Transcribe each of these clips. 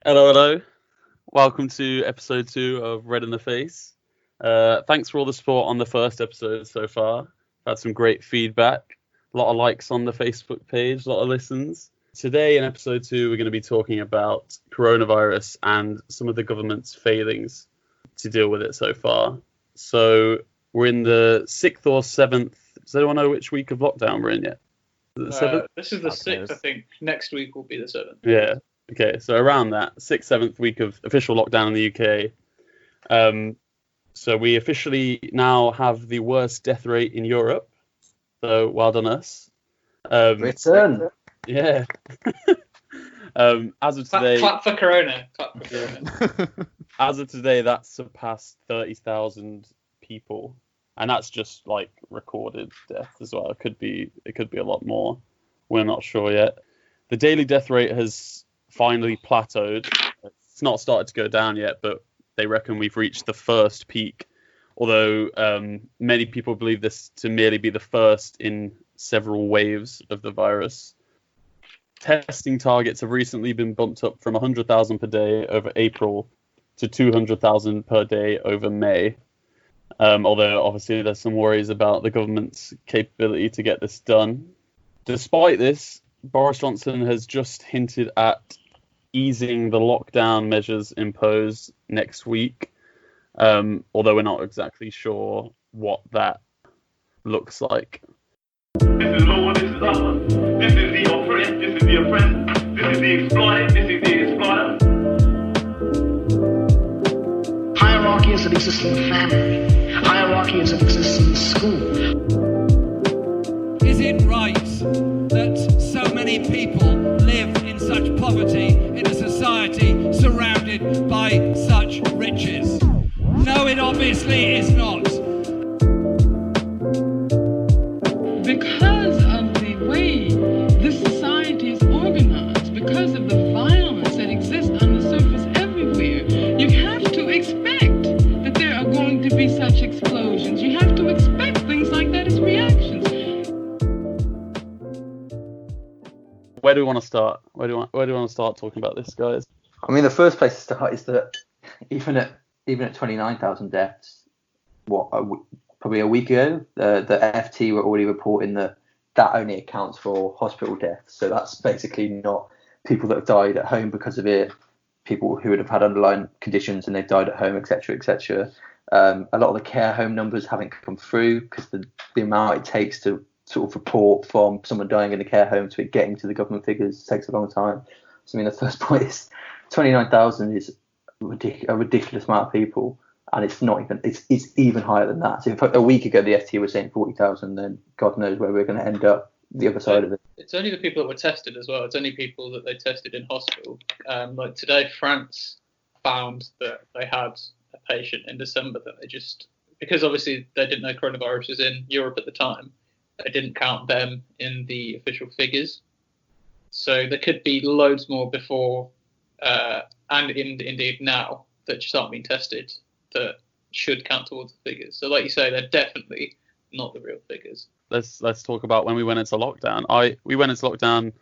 Hello, hello. Welcome to episode 2 of Red in the Face. Thanks for all the support on the first episode so far. Had some great feedback, a lot of likes on the Facebook page, a lot of listens. Today in episode 2, we're going to be talking about coronavirus and some of the government's failings to deal with it so far. So we're in the 6th or 7th. Does anyone know which week of lockdown we're in yet? Is it the 7th? This is the 6th, I think. Next week will be the 7th. Yeah. Okay, so around that 6th, 7th week of official lockdown in the UK. So we officially now have the worst death rate in Europe. So well done us. Return. Yeah. As of today, Clap for Corona. Clap for Corona. as of today, that's surpassed 30,000 people, and that's just like recorded death as well. It could be a lot more. We're not sure yet. The daily death rate has finally plateaued. It's not started to go down yet, but they reckon we've reached the first peak, although many people believe this to merely be the first in several waves of the virus. Testing targets have recently been bumped up from 100,000 per day over April to 200,000 per day over May, although obviously there's some worries about the government's capability to get this done. Despite this, Boris Johnson has just hinted at easing the lockdown measures imposed next week, although we're not exactly sure what that looks like. This is Lord, this is upper. This is the oppressed, this is the oppressed, this is the exploited, this is the exploiter. Hierarchy as it exists in the family. Hierarchy as it exists in the school. Is it right that so many people live in such poverty in a society surrounded by such riches? No, it obviously is not. Because of the way this society is organized, because of the violence that exists on the surface everywhere, you have to expect that there are going to be such explosions. You have to expect things like that as reactions. Where do we want to start? Where do we want to start talking about this, guys? I mean, the first place to start is that even at 29,000 deaths, probably a week ago, the FT were already reporting that only accounts for hospital deaths. So that's basically not people that have died at home because of it, people who would have had underlying conditions and they've died at home, etc., etc. A lot of the care home numbers haven't come through because the amount it takes to sort of report from someone dying in a care home to it getting to the government figures takes a long time. So I mean, the first point is 29,000 is a ridiculous amount of people, and it's not even it's even higher than that. So if a week ago the FT was saying 40,000, then God knows where we're going to end up the other side of it. It's only the people that were tested as well. It's only people that they tested in hospital. Like today, France found that they had a patient in December that they just, because obviously they didn't know coronavirus was in Europe at the time, they didn't count them in the official figures. So there could be loads more before and indeed now that just aren't being tested that should count towards the figures. So like you say, they're definitely not the real figures. Let's talk about when we went into lockdown. We went into lockdown,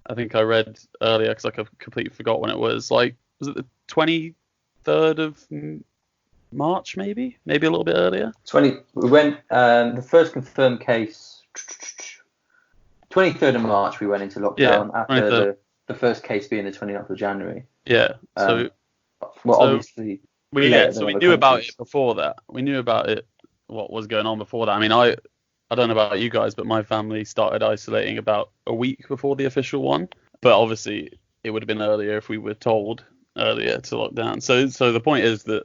I think I read earlier because I completely forgot when it was. Like, was it the 23rd of March, maybe a little bit earlier? We went the first confirmed case 23rd of March. We went into lockdown after the first case being the 29th of January. Yeah. So obviously we knew about it before that. We knew about it, what was going on before that. I mean, I don't know about you guys, but my family started isolating about a week before the official one. But obviously, it would have been earlier if we were told earlier to lock down. So the point is that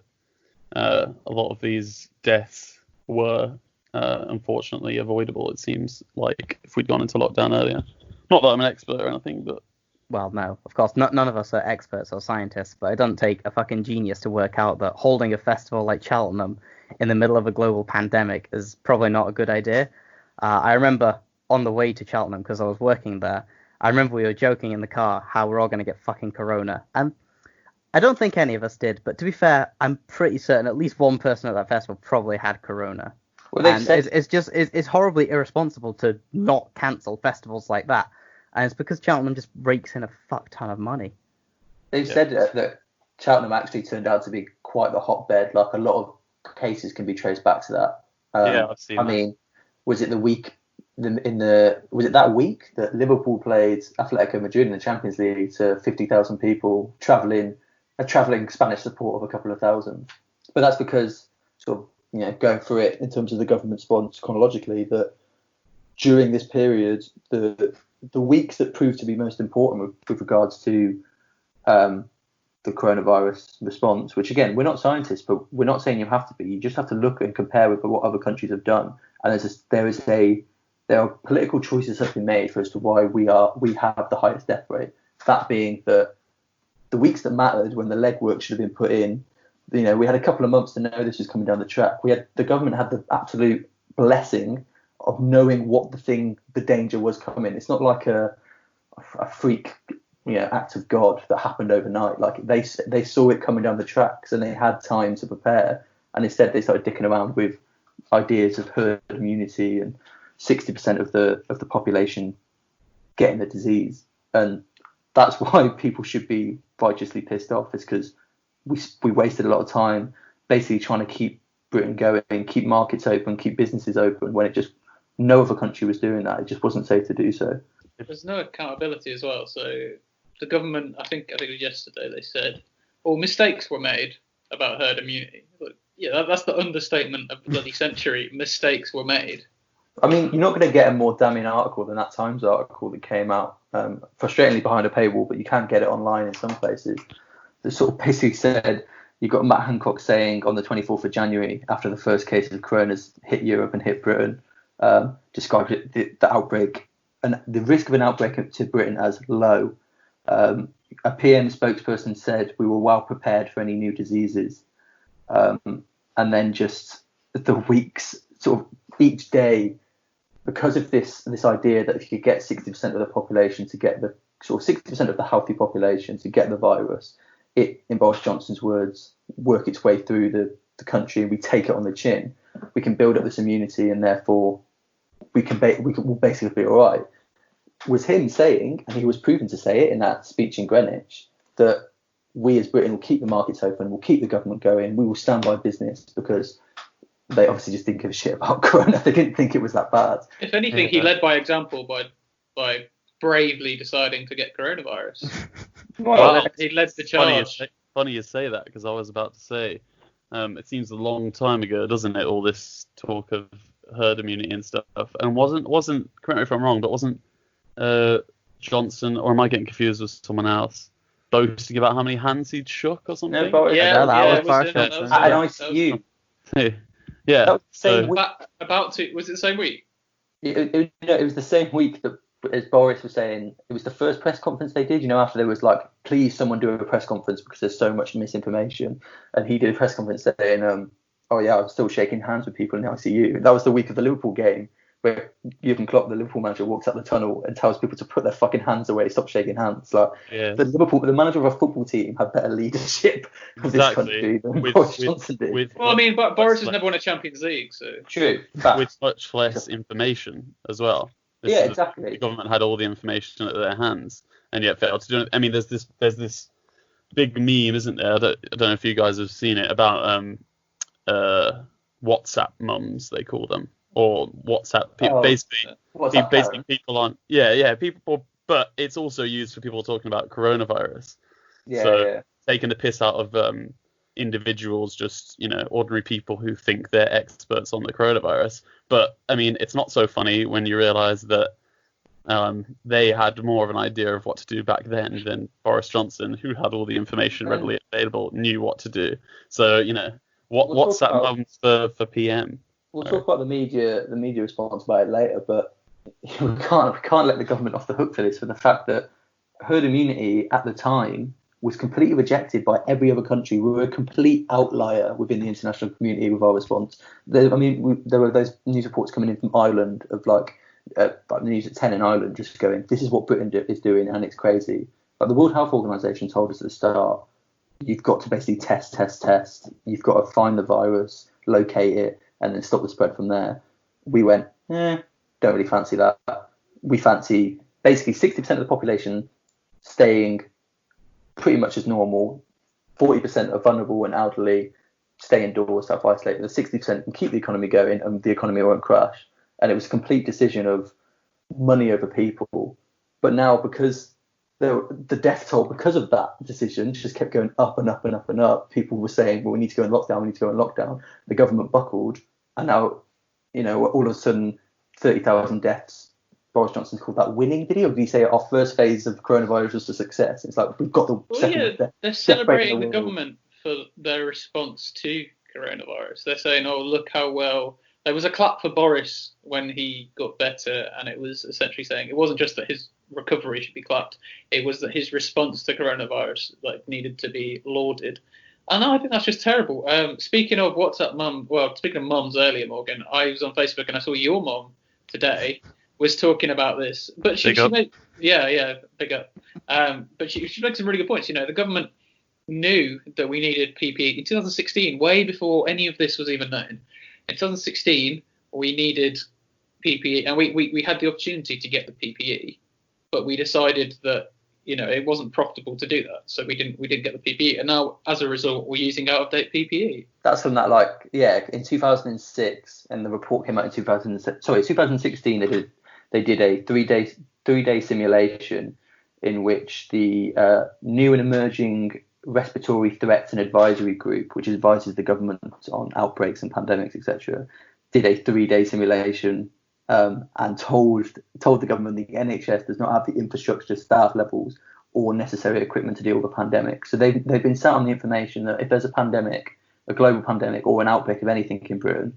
a lot of these deaths were unfortunately avoidable. It seems like if we'd gone into lockdown earlier. Not that I'm an expert or anything, but well, no, of course, none of us are experts or scientists, but it doesn't take a fucking genius to work out that holding a festival like Cheltenham in the middle of a global pandemic is probably not a good idea. I remember on the way to Cheltenham, because I was working there, I remember we were joking in the car how we're all going to get fucking corona. And I don't think any of us did, but to be fair, I'm pretty certain at least one person at that festival probably had corona. Well, it's horribly irresponsible to not cancel festivals like that. And it's because Cheltenham just rakes in a fuck ton of money. They've said that Cheltenham actually turned out to be quite the hotbed. Like a lot of cases can be traced back to that. I've seen I that. mean, was it was it that week that Liverpool played Atletico Madrid in the Champions League to 50,000 people, a travelling Spanish support of a couple of thousand? But that's because sort of going through it in terms of the government response chronologically, that during this period, the weeks that proved to be most important with regards to the coronavirus response, which again, we're not scientists, but we're not saying you have to be. You just have to look and compare with what other countries have done. And there are political choices that have been made as to why we have the highest death rate. That being that the weeks that mattered, when the legwork should have been put in, we had a couple of months to know this was coming down the track. The government had the absolute blessing of knowing what the danger was coming. It's not like a freak act of God that happened overnight. Like they saw it coming down the tracks and they had time to prepare, and instead they started dicking around with ideas of herd immunity and 60% of the population getting the disease. And that's why people should be righteously pissed off, is because we wasted a lot of time basically trying to keep Britain going, keep markets open, keep businesses open, when no other country was doing that. It just wasn't safe to do so. There's no accountability as well. So the government, I think it was yesterday, they said, mistakes were made about herd immunity. Look, that's the understatement of the bloody century. Mistakes were made. I mean, you're not going to get a more damning article than that Times article that came out, frustratingly behind a paywall, but you can get it online in some places. That sort of basically said, you've got Matt Hancock saying on the 24th of January, after the first cases of coronas hit Europe and hit Britain, described the outbreak and the risk of an outbreak to Britain as low. A PM spokesperson said we were well prepared for any new diseases. And then just the weeks, sort of each day, because of this idea that if you could get 60% of the population to get the sort of 60% of the healthy population to get the virus, it, in Boris Johnson's words, work its way through the country and we take it on the chin. We can build up this immunity and therefore we'll basically be all right. Was him saying, and he was proven to say it in that speech in Greenwich, that we as Britain will keep the markets open, we'll keep the government going, we will stand by business, because they obviously just didn't give a shit about Corona. They didn't think it was that bad. If anything, he led by example by bravely deciding to get coronavirus. He led the charge. Funny you say that, because I was about to say, it seems a long time ago, doesn't it? All this talk of herd immunity and stuff, and wasn't correct me if I'm wrong, but wasn't Johnson, or am I getting confused with someone else, boasting about how many hands he'd shook or something? That was Boris Johnson. At an ICU. Yeah. That was the same week. Was it the same week? It was the same week that, as Boris was saying, it was the first press conference they did, after there was like, please someone do a press conference because there's so much misinformation. And he did a press conference saying, I'm still shaking hands with people in the ICU. That was the week of the Liverpool game, where Jurgen Klopp, the Liverpool manager, walks up the tunnel and tells people to put their fucking hands away, stop shaking hands. Like, the manager of a football team had better leadership of this country than Boris Johnson did. But Boris has never won a Champions League, so true. With much less information as well. Exactly. The government had all the information at their hands and yet failed to do it. I mean, there's this big meme, isn't there? I don't know if you guys have seen it, about WhatsApp mums, they call them. Or WhatsApp people, basically people on people, but it's also used for people talking about coronavirus. Taking the piss out of individuals, just ordinary people who think they're experts on the coronavirus. But I mean, it's not so funny when you realise that they had more of an idea of what to do back then than Boris Johnson, who had all the information readily available, knew what to do. So WhatsApp mums for PM. We'll talk about the media response about it later, but we can't let the government off the hook for this, for the fact that herd immunity at the time was completely rejected by every other country. We were a complete outlier within the international community with our response. There were those news reports coming in from Ireland of like the news at 10 in Ireland just going, this is what Britain is doing and it's crazy. But the World Health Organization told us at the start, you've got to basically test. You've got to find the virus, locate it, and then stop the spread from there. We went, don't really fancy that. We fancy basically 60% of the population staying pretty much as normal. 40% are vulnerable and elderly, stay indoors, self-isolate. The 60% can keep the economy going and the economy won't crash. And it was a complete decision of money over people. But now, because the death toll because of that decision just kept going up and up and up and up, people were saying, well, we need to go in lockdown, we need to go in lockdown. The government buckled, and now, all of a sudden, 30,000 deaths. Boris Johnson's called that winning video. Did he say our first phase of coronavirus was a success? It's like, we've got the second. They're celebrating the government for their response to coronavirus. They're saying, oh, look how well. There was a clap for Boris when he got better, and it was essentially saying it wasn't just that his recovery should be clapped, it was that his response to coronavirus needed to be lauded. And I think that's just terrible. Speaking of WhatsApp mum, speaking of mums earlier, Morgan, I was on Facebook and I saw your mum today was talking about this, but she made big up. But she makes some really good points. The government knew that we needed PPE in 2016, way before any of this was even known. In 2016, we needed PPE, and we had the opportunity to get the PPE, but we decided that it wasn't profitable to do that, so we didn't get the PPE, and now as a result we're using out of date PPE. That's from that in 2006, and the report came out in 2016. They did a three-day simulation in which the new and emerging respiratory threats and advisory group, which advises the government on outbreaks and pandemics, etc., did a 3-day simulation and told the government the NHS does not have the infrastructure, staff levels, or necessary equipment to deal with a pandemic. So they've been sat on the information that if there's a pandemic, a global pandemic, or an outbreak of anything in Britain,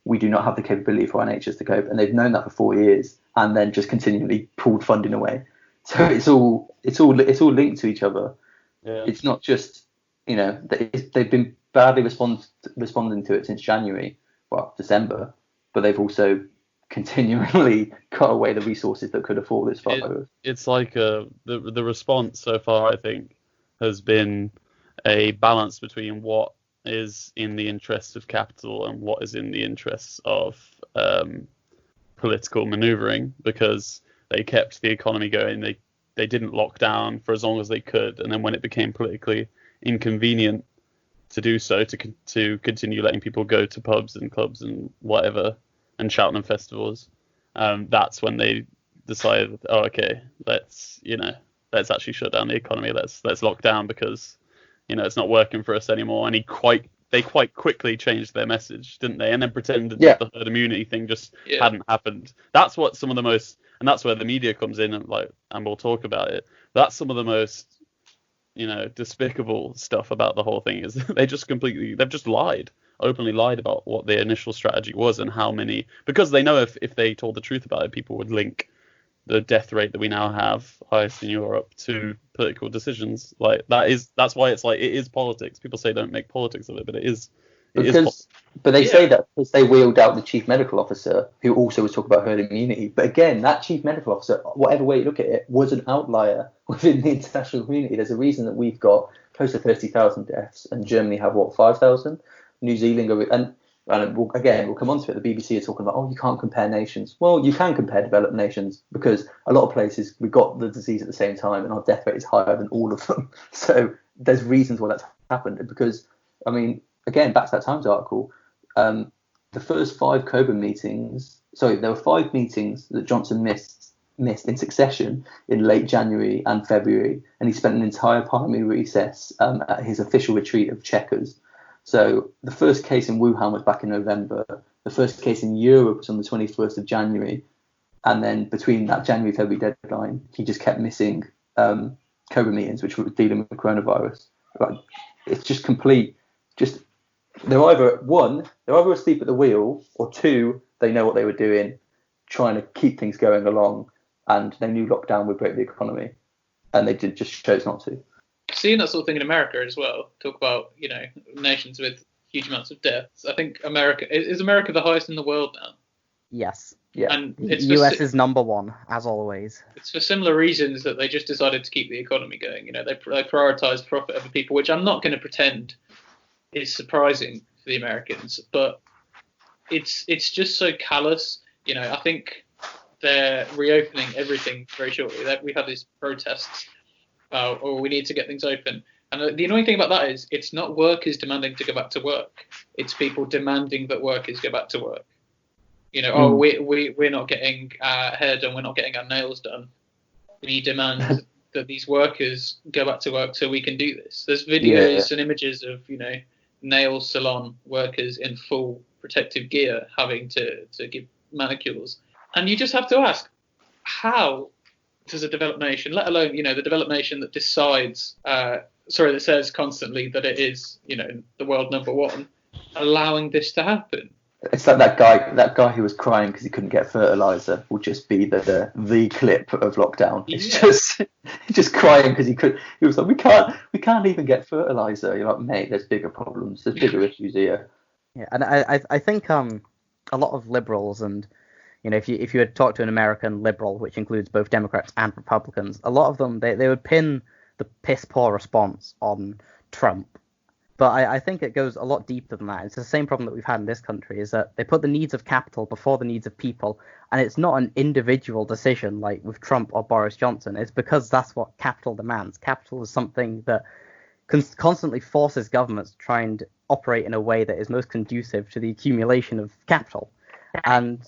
we do not have the capability for our NHS to cope. And they've known that for 4 years, and then just continually pulled funding away. So it's all linked to each other. Yeah. It's not just they've been badly responding to it since December, but they've also continually cut away the resources that could afford this virus. It's like the response so far, I think, has been a balance between what is in the interests of capital and what is in the interests of political maneuvering, because they kept the economy going. They didn't lock down for as long as they could, and then when it became politically inconvenient to do so, to continue letting people go to pubs and clubs and whatever, and Cheltenham festivals, that's when they decided, oh, okay, let's actually shut down the economy. Let's lock down because it's not working for us anymore. And they quite quickly changed their message, didn't they? And then pretended that the herd immunity thing just hadn't happened. That's what some of the most, and that's where the media comes in, and we'll talk about it. That's some of the most despicable stuff about the whole thing, is they've just openly lied about what their initial strategy was and how many, because they know if they told the truth about it, people would link the death rate that we now have, highest in Europe, to political decisions. That's why it's it is politics. People say don't make politics of it, but it is. But they say that because they wheeled out the chief medical officer, who also was talking about herd immunity. But again, that chief medical officer, whatever way you look at it, was an outlier within the international community. There's a reason that we've got close to 30,000 deaths, and Germany have 5,000. New Zealand, and we'll come on to it. The BBC are talking about, oh, you can't compare nations. Well, you can compare developed nations, because a lot of places we've got the disease at the same time, and our death rate is higher than all of them. So there's reasons why that's happened. Because, again, back to that Times article, the first 5 COBRA meetings, there were 5 meetings that Johnson missed in succession in late January and February, and he spent an entire parliamentary recess at his official retreat of Chequers. So the first case in Wuhan was back in November. The first case in Europe was on the 21st of January. And then between that January-February deadline, he just kept missing COBRA meetings, which were dealing with the coronavirus. It's just complete. They're either asleep at the wheel, or 2, they know what they were doing, trying to keep things going along, and they knew lockdown would break the economy, and they just chose not to. Seeing that sort of thing in America as well. Talk about nations with huge amounts of deaths. I think is America the highest in the world now? Yes. Yeah. And US is number 1, as always. It's for similar reasons that they just decided to keep the economy going. They prioritize profit over people, which I'm not going to pretend is surprising for the Americans, but it's just so callous. I think they're reopening everything very shortly. We've had these protests or we need to get things open. And the annoying thing about that is it's not workers demanding to go back to work. It's people demanding that workers go back to work. We're not getting our hair done, we're not getting our nails done. We demand that these workers go back to work so we can do this. There's videos and images of, nail salon workers in full protective gear having to give manicures. And you just have to ask, how does a developed nation, let alone, the developed nation that decides, that says constantly that it is, the world number one, allowing this to happen? It's like that guy who was crying because he couldn't get fertilizer will just be the clip of lockdown. It's just crying because he was like, we can't even get fertilizer. You're like, mate, there's bigger problems, there's bigger issues here. Yeah, and I think a lot of liberals, and if you had talked to an American liberal, which includes both Democrats and Republicans, a lot of them they would pin the piss poor response on Trump. But I think it goes a lot deeper than that. It's the same problem that we've had in this country, is that they put the needs of capital before the needs of people, and it's not an individual decision like with Trump or Boris Johnson. It's because that's what capital demands. Capital is something that constantly forces governments to try and operate in a way that is most conducive to the accumulation of capital. And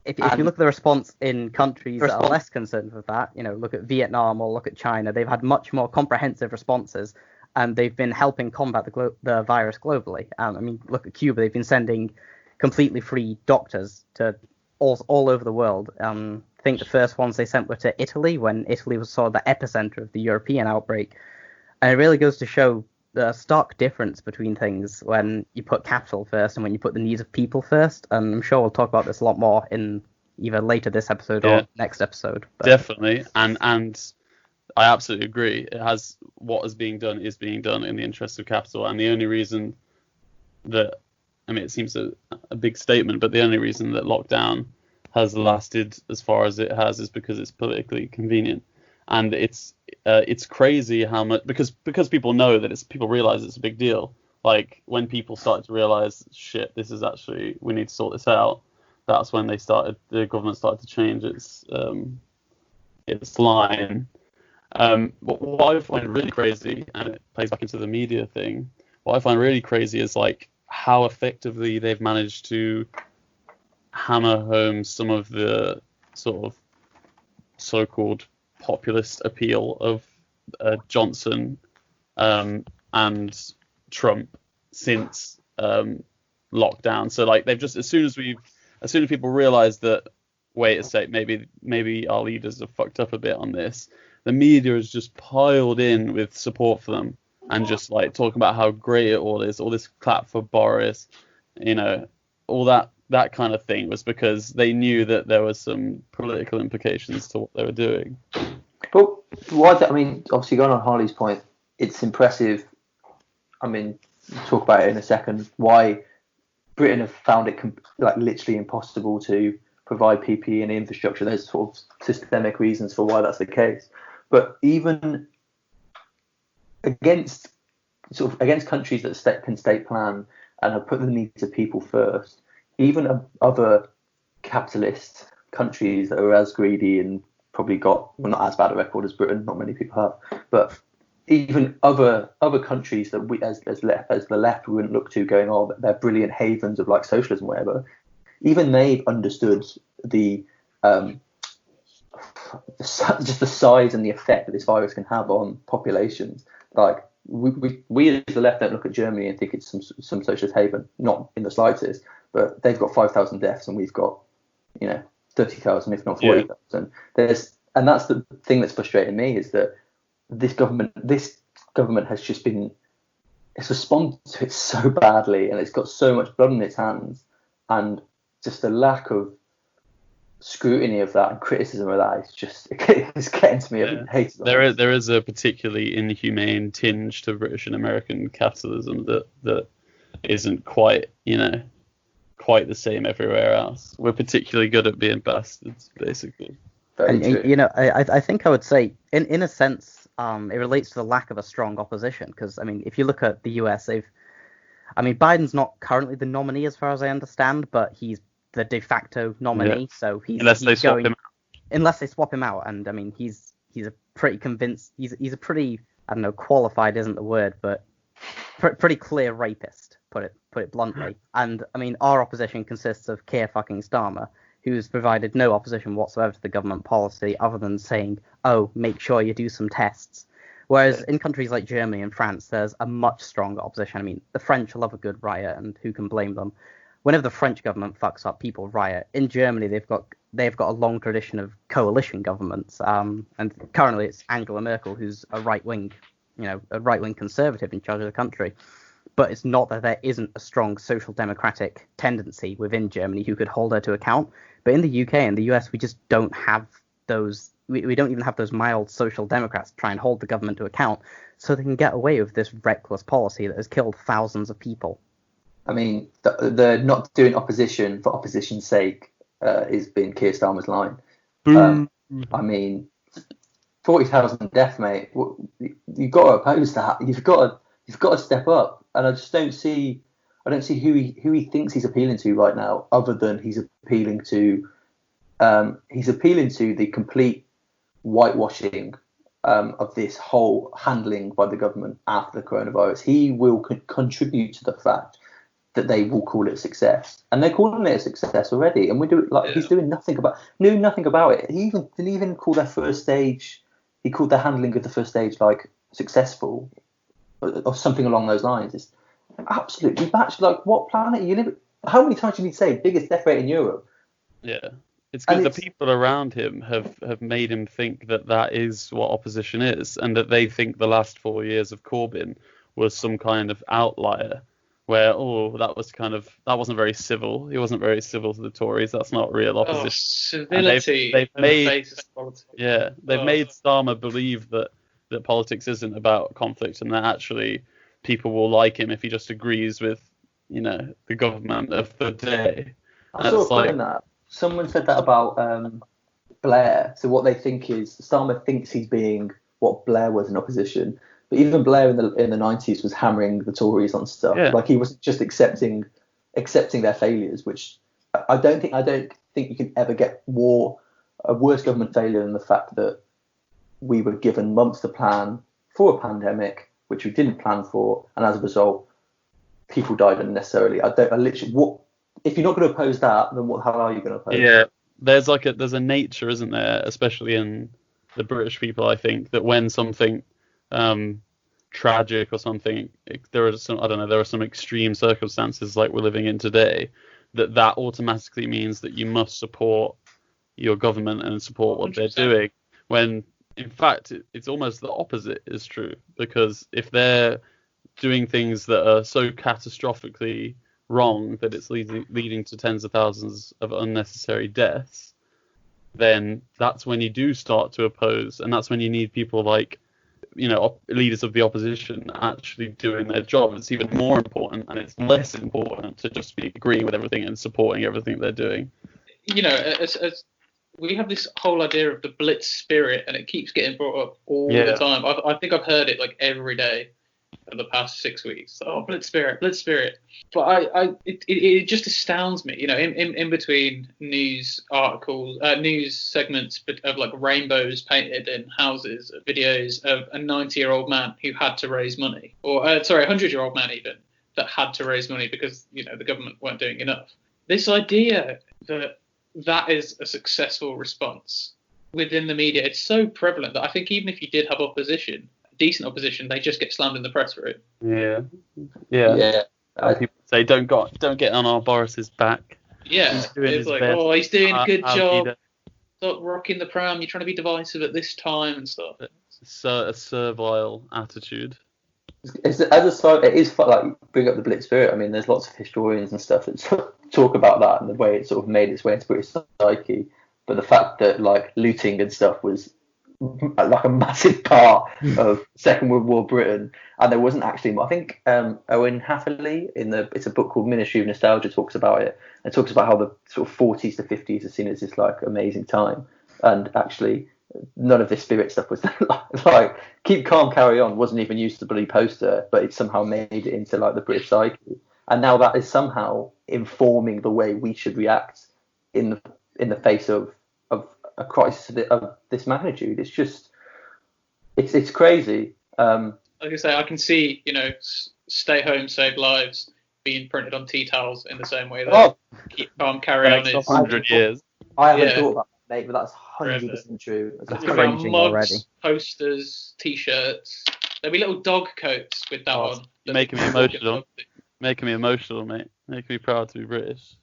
if you look at the response in countries that are less concerned with that, look at Vietnam or look at China, they've had much more comprehensive responses. And they've been helping combat the virus globally. Look at Cuba. They've been sending completely free doctors to all over the world. I think the first ones they sent were to Italy, when Italy was sort of the epicenter of the European outbreak. And it really goes to show the stark difference between things when you put capital first and when you put the needs of people first. And I'm sure we'll talk about this a lot more in either later this episode or next episode. But definitely. And I absolutely agree. What is being done in the interest of capital, and the only reason that, it seems a big statement, but the only reason that lockdown has lasted as far as it has is because it's politically convenient, and it's crazy how much because people know that people realize it's a big deal. Like when people started to realize, shit, this is actually, we need to sort this out. That's when the government started to change its line. What I find really crazy, and it plays back into the media thing, what I find really crazy is like how effectively they've managed to hammer home some of the sort of so-called populist appeal of Johnson and Trump since lockdown. So like they've just, as soon as people realize that, wait a sec, maybe our leaders have fucked up a bit on this, the media has just piled in with support for them and just like talking about how great it all is, all this clap for Boris, all that kind of thing, was because they knew that there was some political implications to what they were doing. But obviously going on Harley's point, it's impressive. Talk about it in a second. Why Britain have found it literally impossible to provide PPE and infrastructure. There's sort of systemic reasons for why that's the case. But even against countries that can state plan and have put the needs of people first, even other capitalist countries that are as greedy and probably got, well, not as bad a record as Britain, not many people have, but even other countries that we as the left we wouldn't look to, going, oh, they're brilliant havens of like socialism, whatever. Even they've understood just the size and the effect that this virus can have on populations. Like we as the left don't look at Germany and think it's some socialist haven, not in the slightest. But they've got 5,000 deaths and we've got 30,000, if not 40,000. And that's the thing that's frustrating me, is that this government has just it's responded to it so badly, and it's got so much blood in its hands, and just the lack of scrutiny of that and criticism of that is just, it's getting to me. I hate it. There is a particularly inhumane tinge to British and American capitalism that isn't quite the same everywhere else. We're particularly good at being bastards, basically. I think I would say in a sense it relates to the lack of a strong opposition, because if you look at the US, Biden's not currently the nominee as far as I understand, but he's the de facto nominee. So unless they swap him out, and he's a pretty convinced. He's a pretty, I don't know, qualified isn't the word, but pretty clear rapist. Put it bluntly. And I mean, our opposition consists of Keir fucking Starmer, who's provided no opposition whatsoever to the government policy other than saying, "Oh, make sure you do some tests." Whereas in countries like Germany and France, there's a much stronger opposition. I mean, the French love a good riot, and who can blame them? Whenever the French government fucks up, people riot. In Germany, they've got a long tradition of coalition governments, and currently it's Angela Merkel, who's a right wing conservative in charge of the country. But it's not that there isn't a strong social democratic tendency within Germany who could hold her to account. But in the UK and the US, we just don't have those. We don't even have those mild social democrats to try and hold the government to account, so they can get away with this reckless policy that has killed thousands of people. I mean, the not doing opposition for opposition's sake is being Keir Starmer's line. Boom. I mean, 40,000 death, mate. You've got to oppose that. You've got to step up. And I just don't see who he thinks he's appealing to right now, other than he's appealing to the complete whitewashing of this whole handling by the government after the coronavirus. He will contribute to the fact that they will call it a success, and they're calling it a success already. And he's doing nothing about it. He didn't even call their first stage. He called the handling of the first stage like successful, or something along those lines. It's absolutely batshit. Like, what planet are you living? How many times do you need to say biggest death rate in Europe? Yeah, it's because the people around him have made him think that is what opposition is, and that they think the last 4 years of Corbyn was some kind of outlier, where that wasn't very civil. He wasn't very civil to the Tories. That's not real opposition. Civility. They've made Starmer believe that politics isn't about conflict, and that actually people will like him if he just agrees with, the government of the day. I saw that. Someone said that about Blair. So what they think is Starmer thinks he's being what Blair was in opposition, but even Blair in the 90s was hammering the Tories on stuff. Yeah. Like, he wasn't just accepting their failures, which I don't think you can ever get a worse government failure than the fact that we were given months to plan for a pandemic, which we didn't plan for, and as a result, people died unnecessarily. If you're not going to oppose that, then what the hell are you going to oppose? Yeah, there's a nature, isn't there, especially in the British people, I think, that when something tragic or something, there are some extreme circumstances like we're living in today, that automatically means that you must support your government and support what 100%. They're doing, when in fact it's almost the opposite is true, because if they're doing things that are so catastrophically wrong that it's leading to tens of thousands of unnecessary deaths, then that's when you do start to oppose, and that's when you need people like, leaders of the opposition actually doing their job. It's even more important, and it's less important to just be agreeing with everything and supporting everything they're doing. As we have this whole idea of the Blitz spirit, and it keeps getting brought up all the time. I think I've heard it like every day for the past 6 weeks. Oh, Blitz spirit. But it just astounds me, in between news articles, news segments of like rainbows painted in houses, videos of a 90-year-old man who had to raise money, or a 100-year-old man even that had to raise money because the government weren't doing enough. This idea that is a successful response within the media, it's so prevalent that I think even if you did have opposition, decent opposition, they just get slammed in the press for it. Yeah. People say don't get on our Boris's back. Yeah, it's like, best. He's doing a good job. Stop rocking the pram. You're trying to be divisive at this time and stuff. It's a servile attitude. It is like, bring up the Blitz spirit. I mean, there's lots of historians and stuff that talk about that and the way it sort of made its way into British psyche. But the fact that like looting and stuff was like a massive part of Second World War Britain, and there wasn't actually. I think Owen Hatherley it's a book called Ministry of Nostalgia talks about it, and talks about how the sort of 40s to 50s are seen as this like amazing time, and actually none of this spirit stuff was like keep calm, carry on wasn't even used to bloody poster, but it somehow made it into like the British psyche, and now that is somehow informing the way we should react in the face of a crisis of this magnitude. It's just It's crazy. Like I say, I can see, stay home, save lives being printed on tea towels in the same way that keep calm, carry on is. 100 years. I haven't thought about that, mate, but that's 100% true. It's That's around cringing mugs, already. posters, t-shirts. There'll be little dog coats with that on. You're making me emotional. Making me emotional, mate. Making me proud to be British.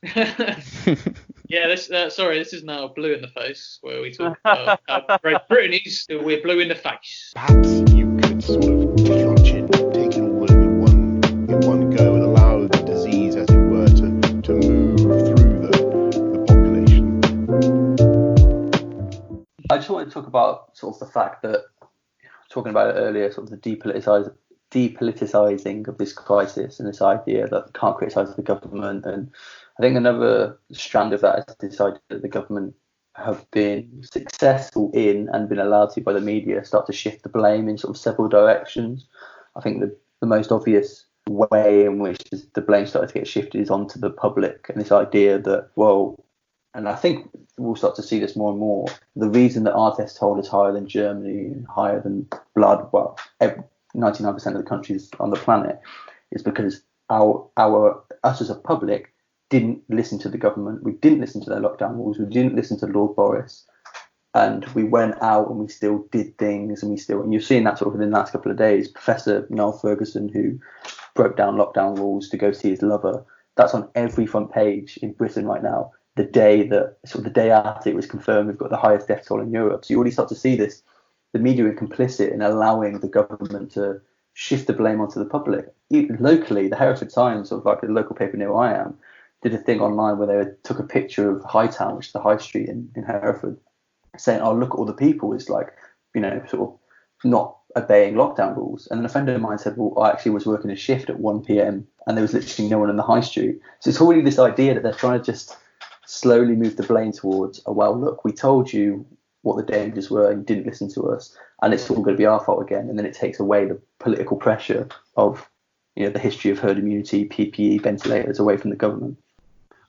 Yeah, this is now blue in the face, where we talk about how Great Britain is. We're blue in the face. Perhaps you could sort of clutch it, take it all in one go, and allow the disease, as it were, to move through the population. I just want to talk about sort of the fact that, talking about it earlier, sort of the depoliticizing of this crisis and this idea that we can't criticise the government. And I think another strand of that is this idea that the government have been successful in and been allowed to by the media start to shift the blame in sort of several directions. I think the most obvious way in which the blame started to get shifted is onto the public, and this idea that, well, and I think we'll start to see this more and more, the reason that our death toll is higher than Germany and higher than 99% of the countries on the planet is because us as a public didn't listen to the government. We didn't listen to their lockdown rules. We didn't listen to Lord Boris, and we went out and we still did things, and you're seeing that sort of within the last couple of days. Professor Noel Ferguson, who broke down lockdown rules to go see his lover, that's on every front page in Britain right now. The day after it was confirmed we've got the highest death toll in Europe. So you already start to see this. The media are complicit in allowing the government to shift the blame onto the public. Even locally, the Hereford Times, sort of like a local paper near where I am, did a thing online where they took a picture of Hightown, which is the high street in Hereford, saying, "Oh, look at all the people. It's like, sort of not obeying lockdown rules." And then a friend of mine said, "Well, I actually was working a shift at 1 p.m. and there was literally no one in the high street." So it's already this idea that they're trying to just slowly move the blame towards, "Oh, well, look, we told you what the dangers were and you didn't listen to us, and it's all going to be our fault again." And then it takes away the political pressure of the history of herd immunity, PPE, ventilators away from the government.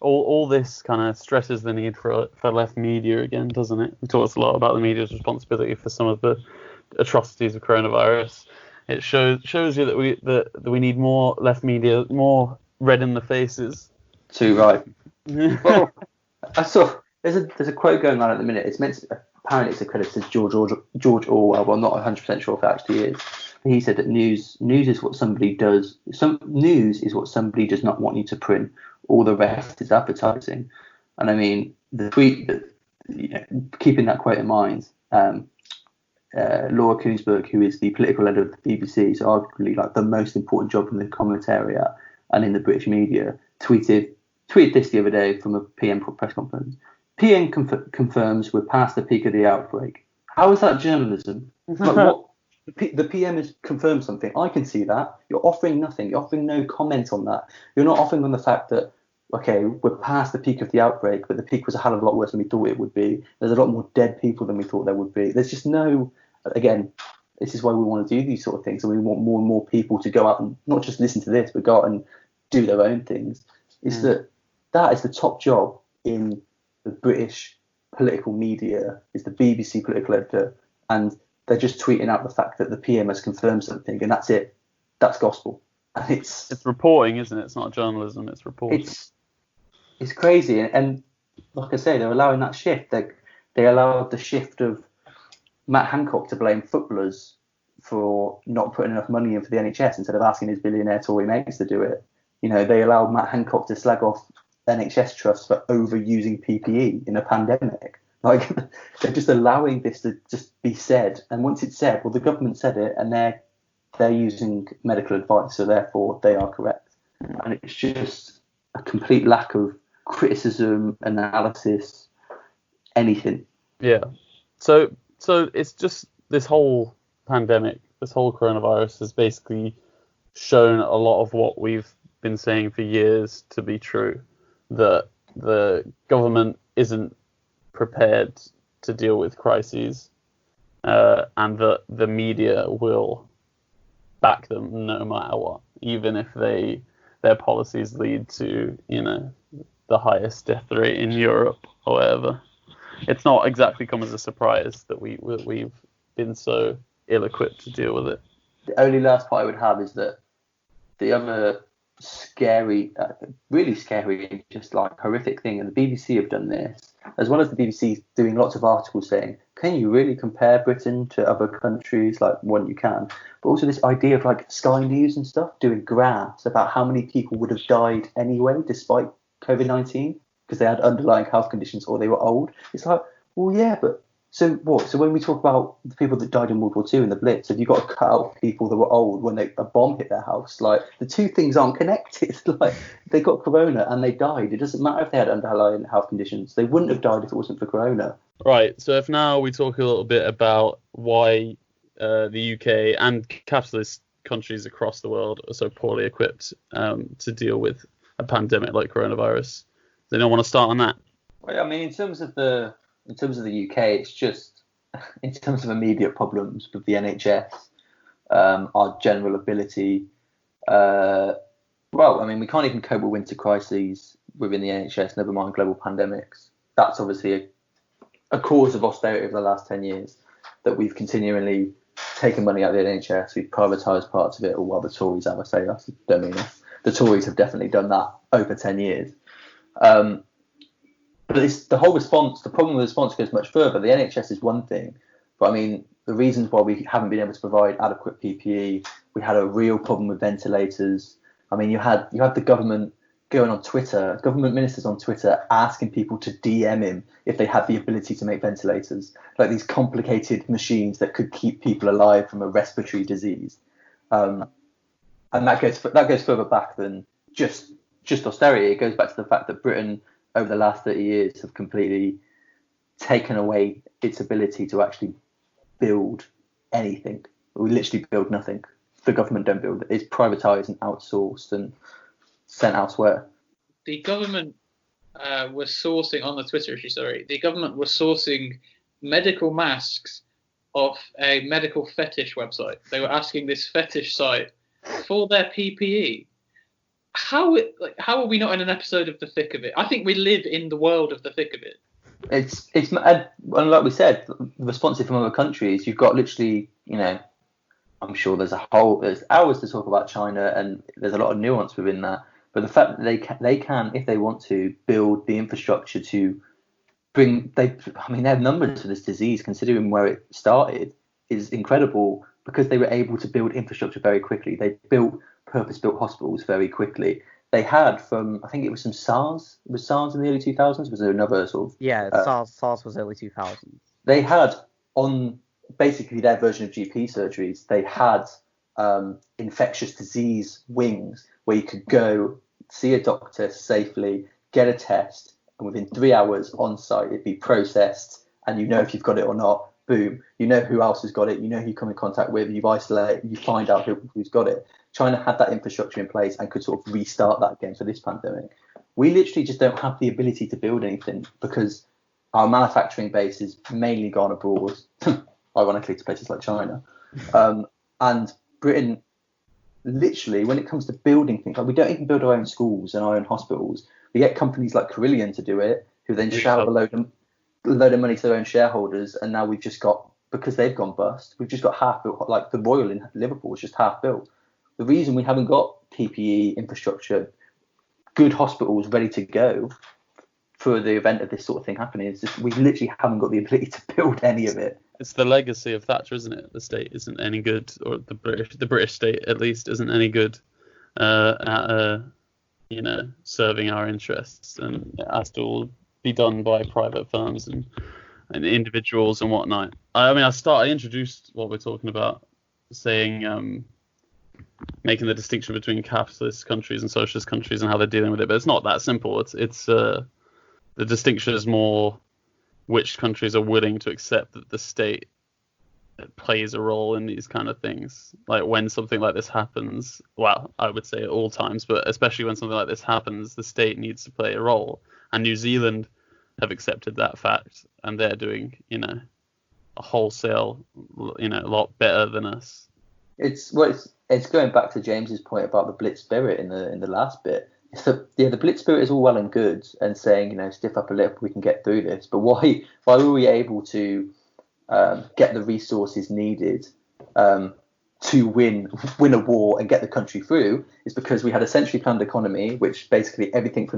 All this kind of stresses the need for left media again, doesn't it? We talked a lot about the media's responsibility for some of the atrocities of coronavirus. It shows you that we need more left media, more red in the faces. Too right. Well, I saw there's a quote going on at the minute. It's meant to, apparently it's accredited to George Orwell. Well, I'm not 100% sure if it actually is. But he said that news is what somebody does. News is what somebody does not want you to print. All the rest is advertising. And I mean, the tweet that, keeping that quote in mind, Laura Kuenssberg, who is the political editor of the BBC, is arguably like the most important job in the comment area and in the British media, tweeted this the other day from a PM press conference. PM confirms we're past the peak of the outbreak. How is that journalism? Like, what? The PM has confirmed something. I can see that. You're offering nothing. You're offering no comment on that. You're not offering on the fact that, okay, we're past the peak of the outbreak, but the peak was a hell of a lot worse than we thought it would be. There's a lot more dead people than we thought there would be. There's just no, again, this is why we want to do these sort of things, and we want more and more people to go out and not just listen to this, but go out and do their own things. Is that is the top job in the British political media, is the BBC political editor, and they're just tweeting out the fact that the PM has confirmed something, and that's it. That's gospel. And it's reporting, isn't it? It's not journalism, it's reporting. It's crazy, and like I say, they're allowing that shift. They allowed the shift of Matt Hancock to blame footballers for not putting enough money in for the NHS instead of asking his billionaire Tory mates to do it. They allowed Matt Hancock to slag off NHS trusts for overusing PPE in a pandemic. Like, they're just allowing this to just be said, and once it's said, well, the government said it, and they're using medical advice, so therefore they are correct. And it's just a complete lack of criticism, analysis, anything. Yeah. So it's just this whole pandemic, this whole coronavirus has basically shown a lot of what we've been saying for years to be true, that the government isn't prepared to deal with crises, and that the media will back them no matter what, even if their policies lead to the highest death rate in Europe or whatever. It's not exactly come as a surprise that we've been so ill-equipped to deal with it. The only last point I would have is that the other scary, really scary, and just like horrific thing, and the BBC have done this, as well as the BBC doing lots of articles saying, can you really compare Britain to other countries? Like, one, you can. But also this idea of like Sky News and stuff doing graphs about how many people would have died anyway, despite COVID-19, because they had underlying health conditions or they were old. It's like, well, yeah, but so what? So when we talk about the people that died in World War II and the Blitz, have you got to cut out people that were old when a bomb hit their house? Like, the two things aren't connected. Like, they got corona and they died. It doesn't matter if they had underlying health conditions. They wouldn't have died if it wasn't for corona. Right. So if now we talk a little bit about why the UK and capitalist countries across the world are so poorly equipped to deal with a pandemic like coronavirus. They don't want to start on that. Well, I mean, in terms of the UK, it's just in terms of immediate problems with the NHS, our general ability. Well, I mean, we can't even cope with winter crises within the NHS, never mind global pandemics. That's obviously a cause of austerity over the last 10 years, that we've continually taken money out of the NHS, we've privatised parts of it, or well, the Tories have, I say that, I don't mean it. The Tories have definitely done that over 10 years. But the whole response, the problem with the response goes much further. The NHS is one thing, but I mean, the reasons why we haven't been able to provide adequate PPE, we had a real problem with ventilators. I mean, you had the government going on Twitter, government ministers on Twitter asking people to DM him if they had the ability to make ventilators, like these complicated machines that could keep people alive from a respiratory disease. And that goes further back than just austerity. It goes back to the fact that Britain, over the last 30 years, have completely taken away its ability to actually build anything. We literally build nothing. The government don't build it. It's privatised and outsourced and sent elsewhere. The government was sourcing, on the Twitter issue, the government was sourcing medical masks off a medical fetish website. They were asking this fetish site for their PPE. How are we not in an episode of The Thick of It? I think we live in the world of The Thick of It. It's and like we said, responsive from other countries. You've got literally, I'm sure there's hours to talk about China, and there's a lot of nuance within that. But the fact that they can, if they want to, build the infrastructure to bring, their numbers for this disease, considering where it started, is incredible, because they were able to build infrastructure very quickly. They built purpose-built hospitals very quickly. They had I think it was some SARS. Was SARS in the early 2000s? Was there another sort of? Yeah, SARS was early 2000s. They had, on basically their version of GP surgeries, they had infectious disease wings where you could go see a doctor safely, get a test, and within 3 hours on site it'd be processed, and if you've got it or not. Boom, you know who else has got it, who you come in contact with, you've isolated, you find out who's got it. China had that infrastructure in place and could sort of restart that again for this pandemic. We literally just don't have the ability to build anything because our manufacturing base is mainly gone abroad, ironically to places like China. And Britain, literally, when it comes to building things, like we don't even build our own schools and our own hospitals. We get companies like Carillion to do it, who then shout a load of money to their own shareholders, and now we've just got, because they've gone bust, we've just got half built, like the Royal in Liverpool is just half built. The reason we haven't got PPE infrastructure, good hospitals ready to go for the event of this sort of thing happening is just we literally haven't got the ability to build any of it. It's the legacy of Thatcher, isn't it? The state isn't any good, or the British state at least isn't any good at serving our interests, and it has to all be done by private firms and individuals and whatnot. I introduced what we're talking about, saying making the distinction between capitalist countries and socialist countries and how they're dealing with it, but it's not that simple. It's the distinction is more which countries are willing to accept that the state plays a role in these kind of things. Like when something like this happens, well, I would say at all times, but especially when something like this happens, the state needs to play a role. And New Zealand have accepted that fact, and they're doing, a wholesale, a lot better than us. It's going back to James's point about the Blitz spirit in the last bit. It's the Blitz spirit is all well and good, and saying, stiff upper lip, we can get through this. But why were we able to get the resources needed to win a war and get the country through is because we had a centrally planned economy, which basically everything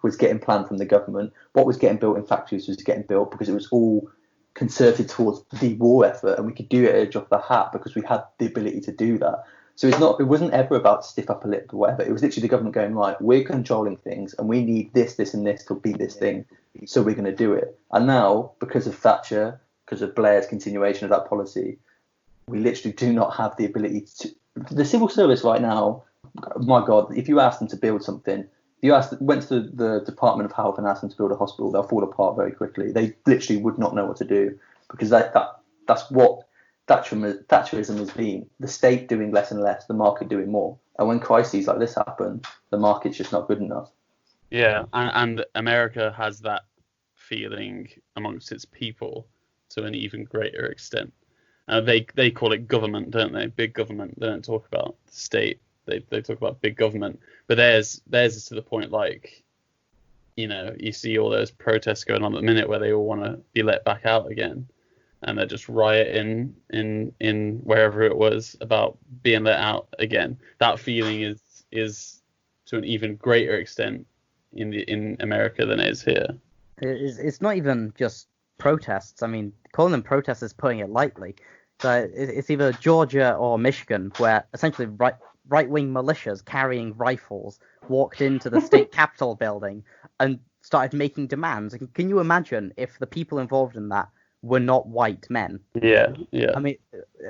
was getting planned from the government. What was getting built in factories was getting built because it was all concerted towards the war effort, and we could do it at a drop of the hat because we had the ability to do that. So it wasn't ever about stiff upper lip or whatever. It was literally the government going, right, we're controlling things and we need this, and this to beat this thing. So we're going to do it. And now, because of Thatcher, because of Blair's continuation of that policy, we literally do not have the ability to. The civil service right now, my God, if you ask them to build something, went to the Department of Health and asked them to build a hospital, they'll fall apart very quickly. They literally would not know what to do because that's what Thatcherism has been. The state doing less and less, the market doing more. And when crises like this happen, the market's just not good enough. Yeah, and America has that feeling amongst its people to an even greater extent. They call it government, don't they? Big government. They don't talk about the state. They talk about big government. But theirs is to the point, like, you see all those protests going on at the minute where they all want to be let back out again, and they're just rioting in wherever it was about being let out again. That feeling is to an even greater extent in America than it is here. It's not even just protests. I mean, calling them protests is putting it lightly. So it's either Georgia or Michigan, where essentially right-wing militias carrying rifles walked into the state capitol building and started making demands. And can you imagine if the people involved in that were not white men? Yeah. I mean,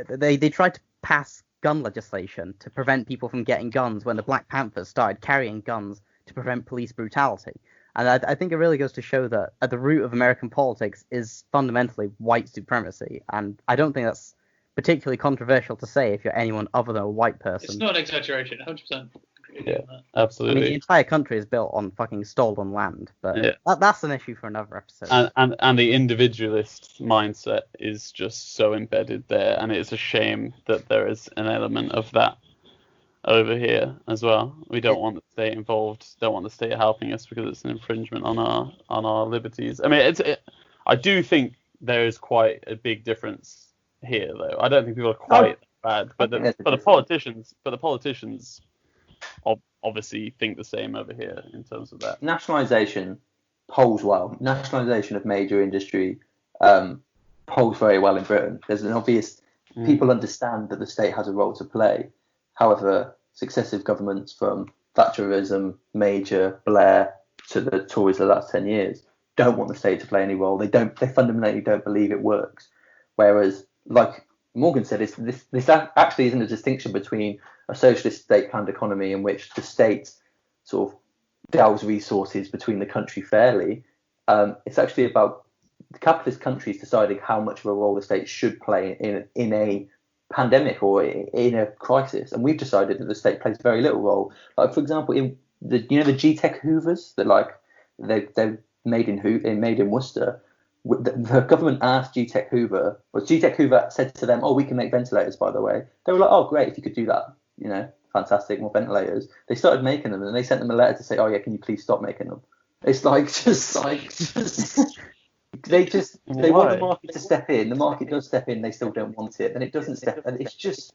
they tried to pass gun legislation to prevent people from getting guns when the Black Panthers started carrying guns to prevent police brutality. And I think it really goes to show that at the root of American politics is fundamentally white supremacy. And I don't think that's particularly controversial to say if you're anyone other than a white person. It's not an exaggeration, 100%. Yeah, absolutely. I mean, the entire country is built on fucking stolen land, but that's an issue for another episode. And the individualist mindset is just so embedded there, and it's a shame that there is an element of that over here as well. We don't want the state involved, don't want the state helping us because it's an infringement on our liberties. I mean, I do think there is quite a big difference here, though. I don't think people are quite bad, but the politicians obviously think the same over here in terms of that. Nationalisation polls well. Nationalisation of major industry polls very well in Britain. There's an obvious people understand that the state has a role to play. However, successive governments from Thatcherism, Major, Blair to the Tories of the last 10 years don't want the state to play any role. They fundamentally don't believe it works. Whereas, like Morgan said, this actually isn't a distinction between a socialist state-planned economy in which the state sort of delves resources between the country fairly. It's actually about the capitalist countries deciding how much of a role the state should play in a pandemic or in a crisis, and we've decided that the state plays very little role. Like, for example, in the G-Tech Hoovers that they're made in Worcester. The government asked G-Tech Hoover, or G-Tech Hoover said to them, "Oh, we can make ventilators, by the way." They were like, "Oh, great, if you could do that, fantastic, more ventilators." They started making them, and they sent them a letter to say, "Oh yeah, can you please stop making them?" It's they want the market to step in. The market does step in, they still don't want it, and it doesn't step in. It's just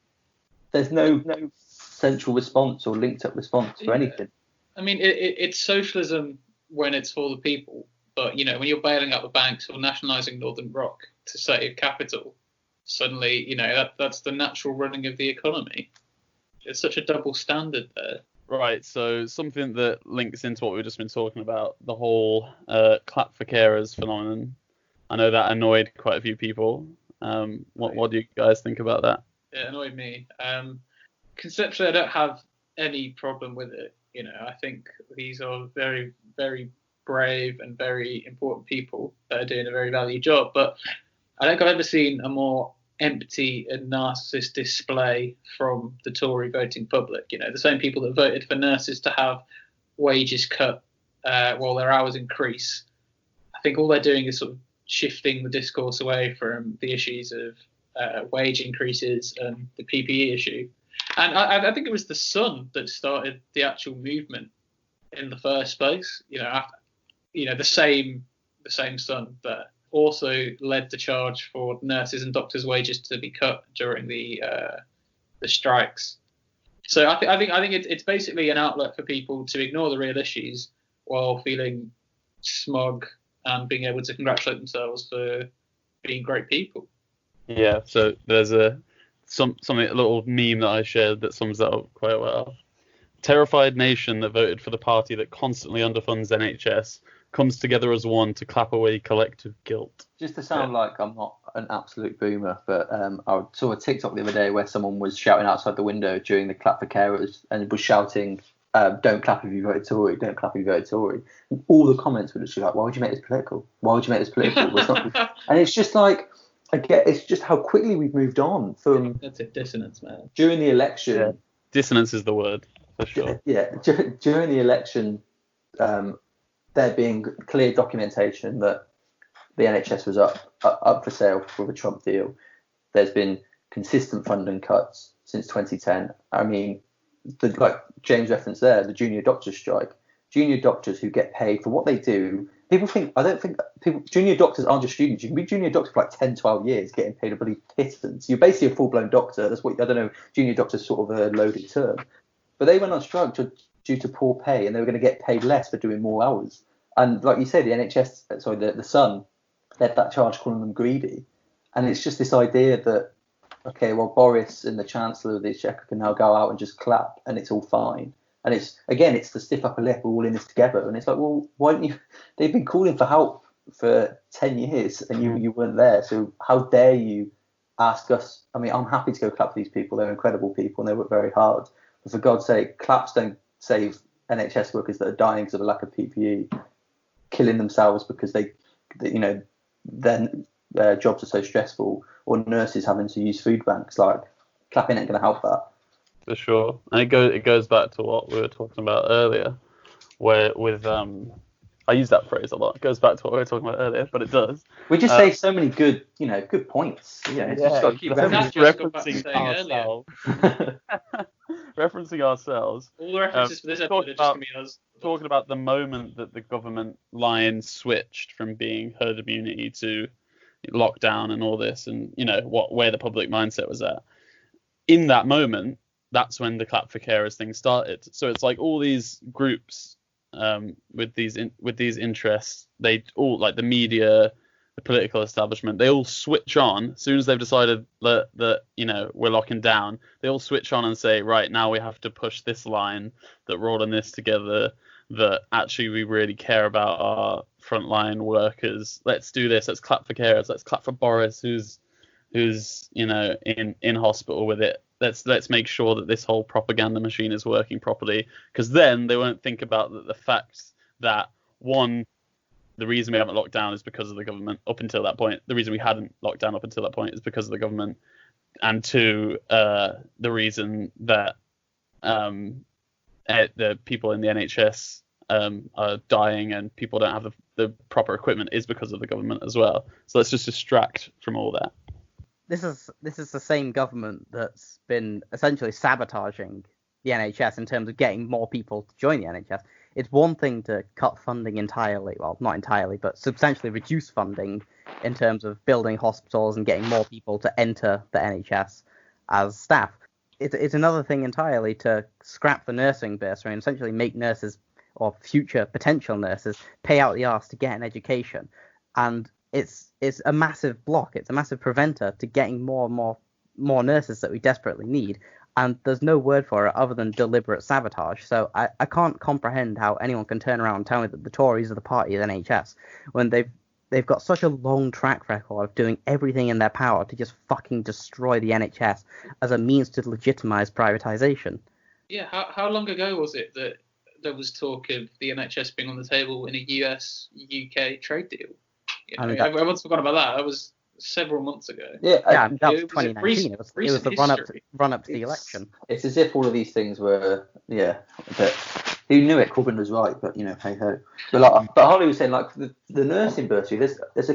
there's no central response or linked up response for anything. I mean, it's socialism when it's for the people. But, when you're bailing out the banks or nationalising Northern Rock to save capital, suddenly, that's the natural running of the economy. It's such a double standard there. Right, so something that links into what we've just been talking about, the whole clap for carers phenomenon. I know that annoyed quite a few people. What do you guys think about that? It annoyed me. Conceptually, I don't have any problem with it. I think these are very, very brave and very important people that are doing a very valued job, but I don't think I've ever seen a more empty and narcissist display from the Tory voting public. The same people that voted for nurses to have wages cut while their hours increase. I think all they're doing is sort of shifting the discourse away from the issues of wage increases and the PPE issue. And I think it was the Sun that started the actual movement in the first place. After the same Sun that also led the charge for nurses and doctors' wages to be cut during the strikes. So I think it's basically an outlet for people to ignore the real issues while feeling smug and being able to congratulate themselves for being great people. Yeah. So there's a little meme that I shared that sums that up quite well. Terrified nation that voted for the party that constantly underfunds NHS comes together as one to clap away collective guilt. Just to sound like I'm not an absolute boomer, but I saw a TikTok the other day where someone was shouting outside the window during the clap for carers and was shouting, "Don't clap if you voted Tory, don't clap if you voted Tory." And all the comments were just like, "Why would you make this political? Why would you make this political?" And it's just like, it's just how quickly we've moved on from. That's a dissonance, man. During the election. Yeah. Dissonance is the word, for sure. Yeah, during the election, there being clear documentation that the NHS was up for sale with a Trump deal. There's been consistent funding cuts since 2010. I mean, like James referenced there, the junior doctors strike. Junior doctors who get paid for what they do. Junior doctors aren't just students. You can be junior doctor for like 10, 12 years getting paid a bloody pittance. You're basically a full-blown doctor. That's what, I don't know, junior doctor's sort of a loaded term. But they went on strike due to poor pay, and they were going to get paid less for doing more hours. And like you say, the Sun led that charge calling them greedy. And it's just this idea that, okay, well, Boris and the Chancellor of the Exchequer can now go out and just clap and it's all fine. And it's the stiff upper lip, we're all in this together. And it's like, well, why don't you? They've been calling for help for 10 years and you weren't there. So how dare you ask us? I mean, I'm happy to go clap for these people. They're incredible people and they work very hard. But for God's sake, claps don't save NHS workers that are dying because of a lack of PPE, killing themselves because their jobs are so stressful, or nurses having to use food banks. Like, clapping ain't going to help that. For sure. And it goes back to what we were talking about earlier, where with I use that phrase a lot. It goes back to what we were talking about earlier, but it does. We just say so many good points. Just got to keep referencing ourselves. Referencing ourselves. All the references for this episode are just going to be us. Talking about the moment that the government line switched from being herd immunity to lockdown and all this, and where the public mindset was at. In that moment, that's when the clap for carers thing started. So it's like all these groups with these interests, they all, like the media, the political establishment, they all switch on as soon as they've decided that we're locking down. They all switch on and say, right, now we have to push this line, that we're all in this together, that actually we really care about our frontline workers. Let's do this. Let's clap for carers. Let's clap for Boris, who's in hospital with it. Let's make sure that this whole propaganda machine is working properly, because then they won't think about the fact that, one, the reason we haven't locked down is because of the government up until that point. The reason we hadn't locked down up until that point is because of the government. And two, the reason that the people in the NHS are dying and people don't have the proper equipment is because of the government as well. So let's just distract from all that. This is the same government that's been essentially sabotaging the NHS in terms of getting more people to join the NHS. It's one thing to cut funding entirely, well, not entirely, but substantially reduce funding in terms of building hospitals and getting more people to enter the NHS as staff. It's another thing entirely to scrap the nursing bursary and essentially make nurses or future potential nurses pay out the arse to get an education. And it's a massive block. It's a massive preventer to getting more and more nurses that we desperately need. And there's no word for it other than deliberate sabotage. So I can't comprehend how anyone can turn around and tell me that the Tories are the party of the NHS when they've got such a long track record of doing everything in their power to just fucking destroy the NHS as a means to legitimize privatization. Yeah, how long ago was it that there was talk of the NHS being on the table in a US-UK trade deal? Everyone's forgotten about that. That was several months ago. Yeah, that was 2019. It was the run up to the election. It's as if all of these things were, but who knew it? Corbyn was right, but hey ho. But Holly was saying, like the nursing bursary, there's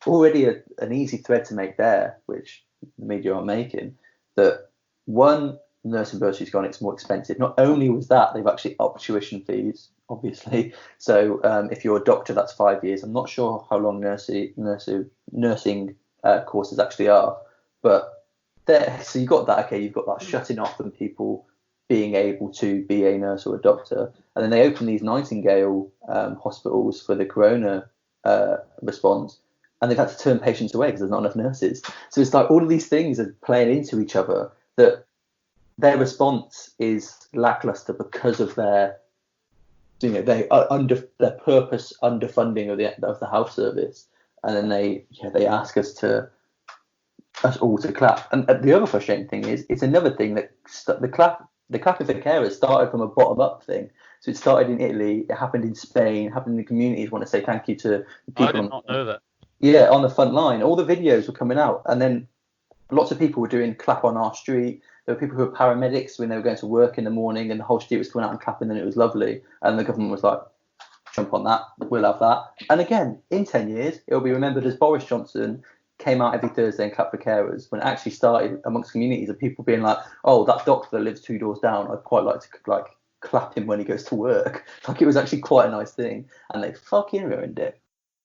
already an easy thread to make there, which the media aren't making. That one, nursing bursary's gone, it's more expensive. Not only was that, they've actually upped tuition fees, obviously. So if you're a doctor, that's 5 years. I'm not sure how long nursing courses actually are, but so you've got that. Okay, you've got that shutting off and people being able to be a nurse or a doctor, and then they open these Nightingale hospitals for the corona response, and they've had to turn patients away because there's not enough nurses. So it's like all of these things are playing into each other, that their response is lackluster because of their, their purpose underfunding of the health service, and then they ask us all to clap. And the other frustrating thing is, it's another thing that the clapping for carers started from a bottom up thing. So it started in Italy, it happened in Spain, it happened in the communities. Want to say thank you to the people. I did not know that. Yeah, on the front line, all the videos were coming out, and then lots of people were doing clap on our street. There were people who were paramedics when they were going to work in the morning, and the whole street was coming out and clapping, and it was lovely. And the government was like, jump on that, we'll have that. And again, in 10 years, it'll be remembered as Boris Johnson came out every Thursday and clapped for carers, when it actually started amongst communities of people being like, oh, that doctor that lives 2 doors down, I'd quite like to clap him when he goes to work. Like, it was actually quite a nice thing, and they fucking ruined it.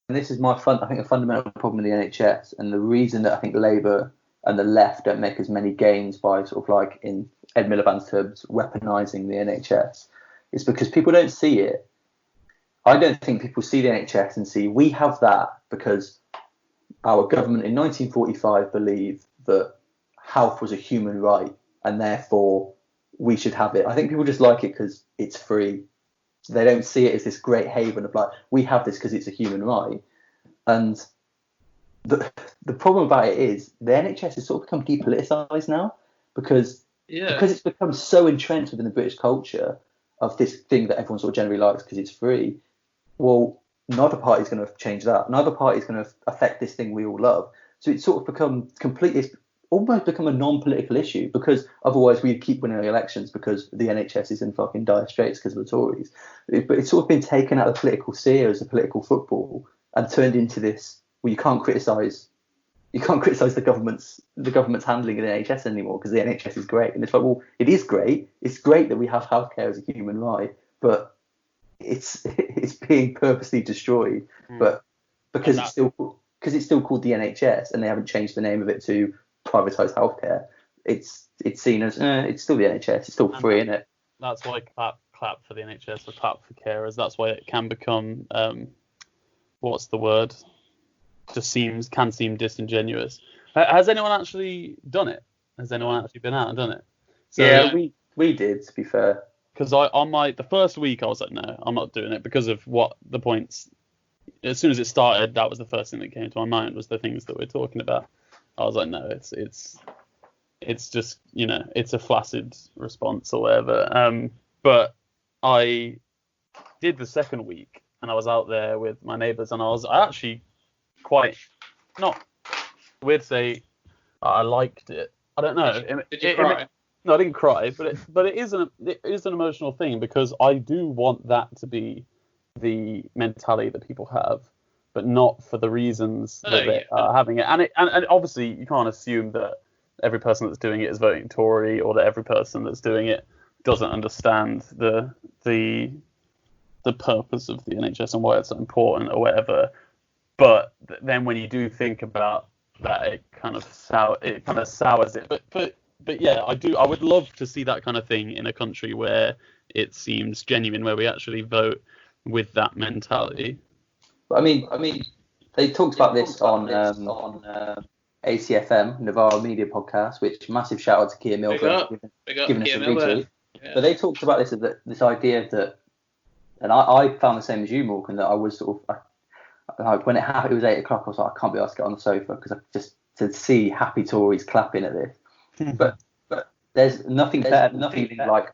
And this is I think a fundamental problem with the NHS, and the reason that I think Labour and the left don't make as many gains by sort of like, in Ed Miliband's terms, weaponising the NHS, is because people don't see it. I don't think people see the NHS and see, we have that because our government in 1945 believed that health was a human right, and therefore we should have it. I think people just like it because it's free. So they don't see it as this great haven of like, we have this because it's a human right. And the problem about it is the NHS has sort of become depoliticised now because it's become so entrenched within the British culture of this thing that everyone sort of generally likes because it's free. Well, neither party's going to change that. Neither party's going to affect this thing we all love. So it's sort of become almost become a non-political issue, because otherwise we'd keep winning the elections because the NHS is in fucking dire straits because of the Tories. But it's sort of been taken out of the political sphere as a political football and turned into this, well, you can't criticise the government's handling of the NHS anymore because the NHS is great. And it's like, well, it is great. It's great that we have healthcare as a human right, but it's being purposely destroyed. But because it's still called the NHS and they haven't changed the name of it to privatised healthcare, it's seen as it's still the NHS. It's still free, isn't it? That's why clap for the NHS or clap for carers. That's why it can become what's the word? Can seem disingenuous. Has anyone actually done it? Has anyone actually been out and done it? So, yeah, we did, to be fair. Because the first week I was like, no, I'm not doing it because of what the points. As soon as it started, that was the first thing that came to my mind, was the things that we're talking about. I was like, no, it's just, it's a flaccid response or whatever. But I did the second week, and I was out there with my neighbours, and I actually quite, not weird to say, I liked it. I don't know. Did you cry? No, I didn't cry, but it is an emotional thing, because I do want that to be the mentality that people have, but not for the reasons that they are having it. And obviously you can't assume that every person that's doing it is voting Tory, or that every person that's doing it doesn't understand the purpose of the NHS and why it's so important or whatever. But then when you do think about that, it kind of sours it. But yeah, I would love to see that kind of thing in a country where it seems genuine, where we actually vote with that mentality. I mean, they talked about this on ACFM, Navarro Media Podcast, which massive shout out to Keir Mill for giving us a retweet. Yeah. But they talked about this idea that, and I found the same as you, Morgan, that I was sort of, like, when it happened, it was 8 o'clock, I was like, I can't be asked to get on the sofa because just to see happy Tories clapping at this. But there's nothing better than feeling like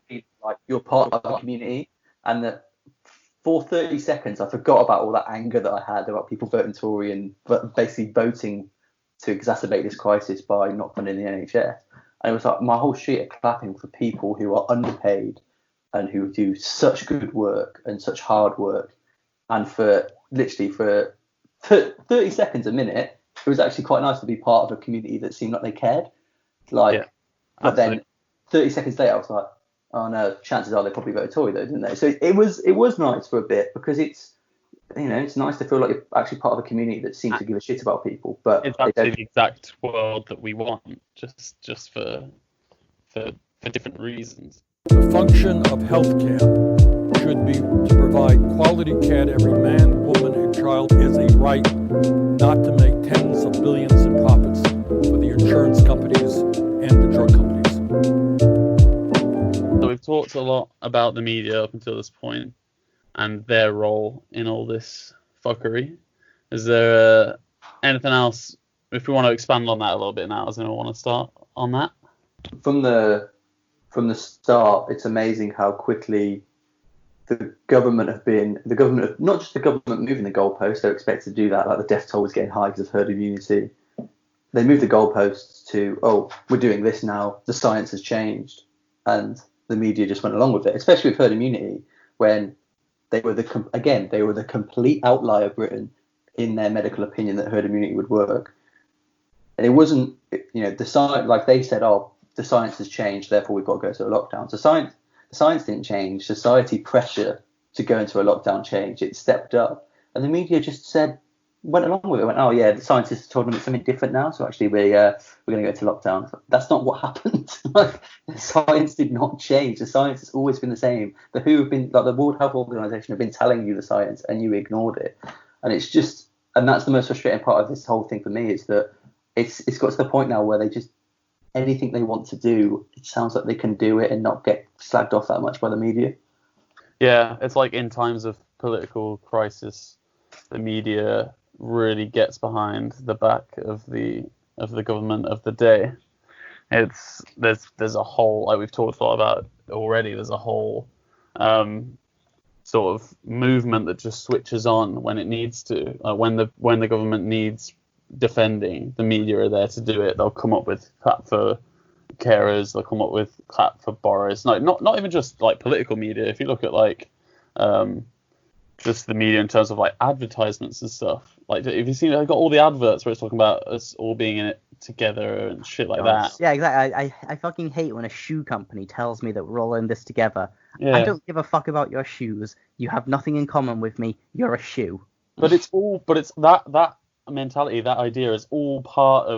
you're part of a community, and that for 30 seconds I forgot about all that anger that I had about people voting Tory and basically voting to exacerbate this crisis by not funding the NHS. And it was like my whole street are clapping for people who are underpaid and who do such good work and such hard work. And for 30 seconds a minute, it was actually quite nice to be part of a community that seemed like they cared. But then 30 seconds later, I was like, oh no, chances are they probably voted Tory though, didn't they? So it was nice for a bit, because it's, you know, it's nice to feel like you're actually part of a community that seems to give a shit about people. But It's actually the exact world that we want, just for different reasons. The function of healthcare should be to provide quality care to every man, woman, and child as a right, not to make tens of billions in profits for the insurance companies and the drug companies. So we've talked a lot about the media up until this point and their role in all this fuckery. Is there anything else, if we want to expand on that a little bit now, does anyone want to start on that? From the start, it's amazing how quickly the government, not just the government moving the goalposts, they're expected to do that, like the death toll was getting high because of herd immunity. They moved the goalposts to, oh, we're doing this now, the science has changed, and the media just went along with it, especially with herd immunity, when they were the complete outlier, Britain, in their medical opinion that herd immunity would work. And it wasn't, you know, the science, like they said, oh, the science has changed, therefore we've got to go to a lockdown. So the science didn't change. Society pressure to go into a lockdown changed. It stepped up, and the media just went along with it. Went, oh yeah, the scientists told them it's something different now, so actually we're going to go into lockdown. That's not what happened. Like, the science did not change. The science has always been the same. The WHO have been, like the World Health Organization, have been telling you the science, and you ignored it. And it's just, and that's the most frustrating part of this whole thing for me, is that it's got to the point now where they just, anything they want to do, it sounds like they can do it and not get slagged off that much by the media. Yeah, it's like in times of political crisis, the media really gets behind the back of the government of the day. There's a whole, like we've talked a lot about already, there's a whole sort of movement that just switches on when it needs to. When the government needs defending, the media are there to do it. They'll come up with clap for carers, they'll come up with clap for Boris. Not even just like political media. If you look at like just the media in terms of like advertisements and stuff, like if you see, they've got all the adverts where it's talking about us all being in it together and shit like that. Yeah, exactly. I fucking hate when a shoe company tells me that we're all in this together. Yeah. I don't give a fuck about your shoes. You have nothing in common with me. You're a shoe. But it's that mentality, that idea is all part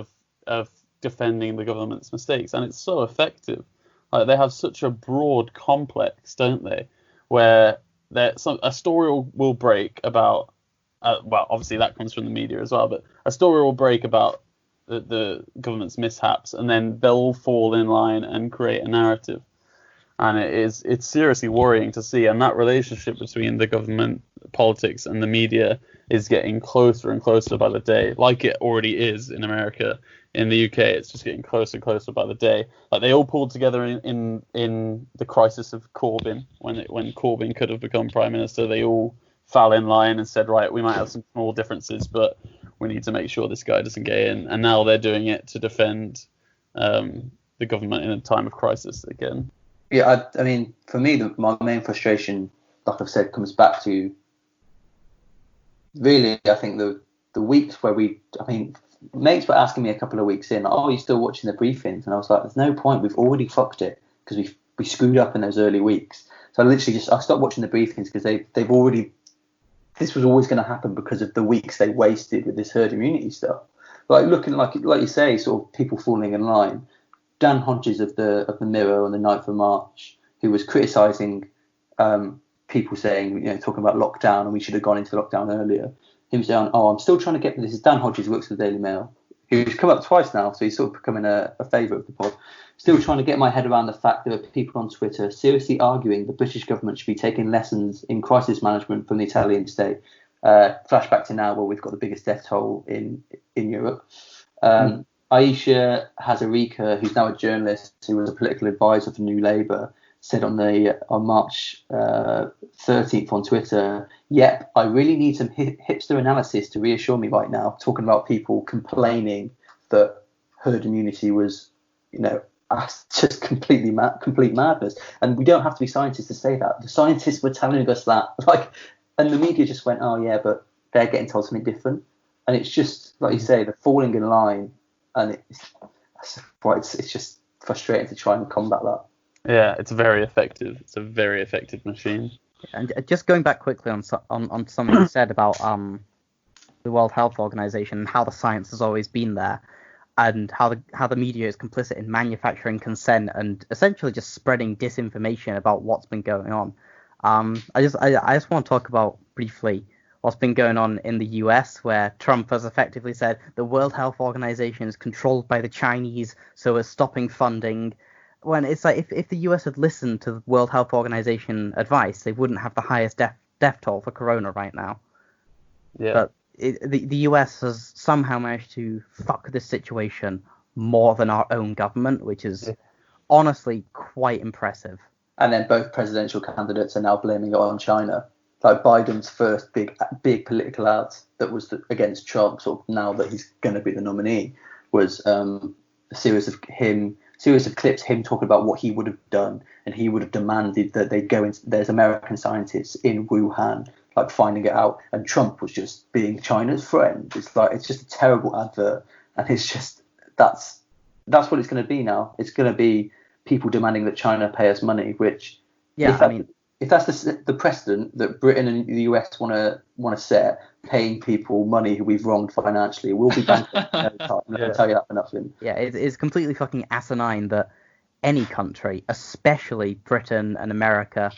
of defending the government's mistakes, and it's so effective. Like, they have such a broad complex, don't they, where a story will break about well, obviously that comes from the media as well, but a story will break about the government's mishaps, and then they'll all fall in line and create a narrative. And it's seriously worrying to see, and that relationship between the government, politics, and the media is getting closer and closer by the day, like it already is in America. In the UK, it's just getting closer and closer by the day. Like, they all pulled together in the crisis of Corbyn, when Corbyn could have become Prime Minister. They all fell in line and said, right, we might have some small differences, but we need to make sure this guy doesn't get in. And now they're doing it to defend the government in a time of crisis again. Yeah, I mean, for me, my main frustration, like I've said, comes back to really, I think the weeks where mates were asking me a couple of weeks in, oh, are you still watching the briefings? And I was like, there's no point. We've already fucked it because we screwed up in those early weeks. So I literally I stopped watching the briefings because they've already, this was always going to happen because of the weeks they wasted with this herd immunity stuff. Like, looking like you say, sort of people falling in line. Dan Hodges of the Mirror on the 9th of March, who was criticising people saying, talking about lockdown and we should have gone into lockdown earlier. He was saying, I'm still trying to get this. Is Dan Hodges, who works for the Daily Mail, who's come up twice now, so he's sort of becoming a favourite of the pod. Still trying to get my head around the fact there are people on Twitter seriously arguing the British government should be taking lessons in crisis management from the Italian state. Flashback to now, where we've got the biggest death toll in Europe. Aisha Hazarika, who's now a journalist, who was a political advisor for New Labour, said on March 13th on Twitter, yep, I really need some hipster analysis to reassure me right now, talking about people complaining that herd immunity was, just complete madness. And we don't have to be scientists to say that. The scientists were telling us that, and the media just went, oh yeah, but they're getting told something different. And it's just, like you say, they're falling in line, and it's just frustrating to try and combat that. Yeah, it's very effective. It's a very effective machine. And just going back quickly on something you said about the World Health Organization and how the science has always been there, and how the media is complicit in manufacturing consent and essentially just spreading disinformation about what's been going on. I just want to talk about briefly what's been going on in the US, where Trump has effectively said the World Health Organization is controlled by the Chinese, so it's stopping funding. When it's like if the US had listened to the World Health Organization advice, they wouldn't have the highest death toll for corona right now. Yeah. But the US has somehow managed to fuck this situation more than our own government, which is honestly quite impressive. And then both presidential candidates are now blaming it on China. Like Biden's first big political ads that was against Trump, sort of now that he's going to be the nominee, was a series of clips, him talking about what he would have done, and he would have demanded that they go into, there's American scientists in Wuhan, like finding it out, and Trump was just being China's friend. It's just a terrible advert, and it's just that's what it's going to be now. It's going to be people demanding that China pay us money, which if that's the precedent that Britain and the US want to set, paying people money who we've wronged financially, we'll be bankrupt in no time. I'll tell you that for nothing. Yeah, it's completely fucking asinine that any country, especially Britain and America,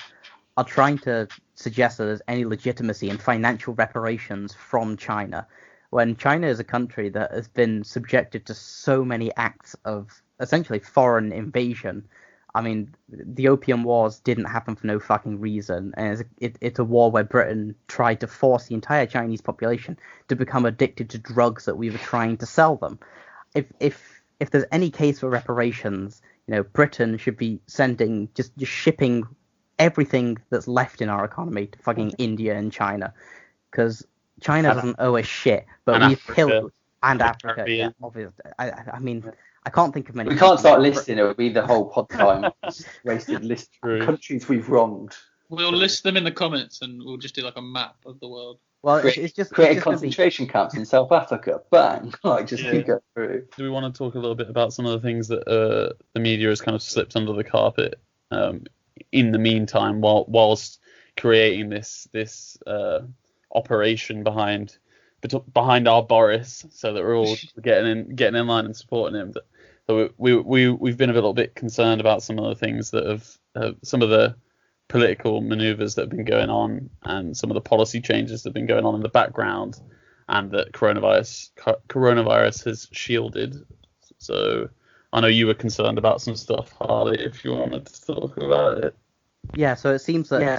are trying to suggest that there's any legitimacy in financial reparations from China, when China is a country that has been subjected to so many acts of essentially foreign invasion. I mean, the Opium Wars didn't happen for no fucking reason, and it's a war where Britain tried to force the entire Chinese population to become addicted to drugs that we were trying to sell them. If there's any case for reparations, Britain should be sending just shipping everything that's left in our economy to fucking India and China, because China doesn't owe us shit, but we've killed and Africa. Yeah, obviously. I mean. I can't think of many. We can't start listing. It would be the whole pod time. Wasted list of countries we've wronged. We'll list them in the comments, and we'll just do like a map of the world. Well, it's just create concentration camps in South Africa. Bang! Keep going through. Do we want to talk a little bit about some of the things that the media has kind of slipped under the carpet in the meantime, whilst creating this operation behind our Boris, so that we're all getting in line and supporting him. So we've been a little bit concerned about some of the things that have some of the political maneuvers that have been going on, and some of the policy changes that have been going on in the background, and that coronavirus has shielded. So I know you were concerned about some stuff, Harley, if you wanted to talk about it. Yeah, so it seems that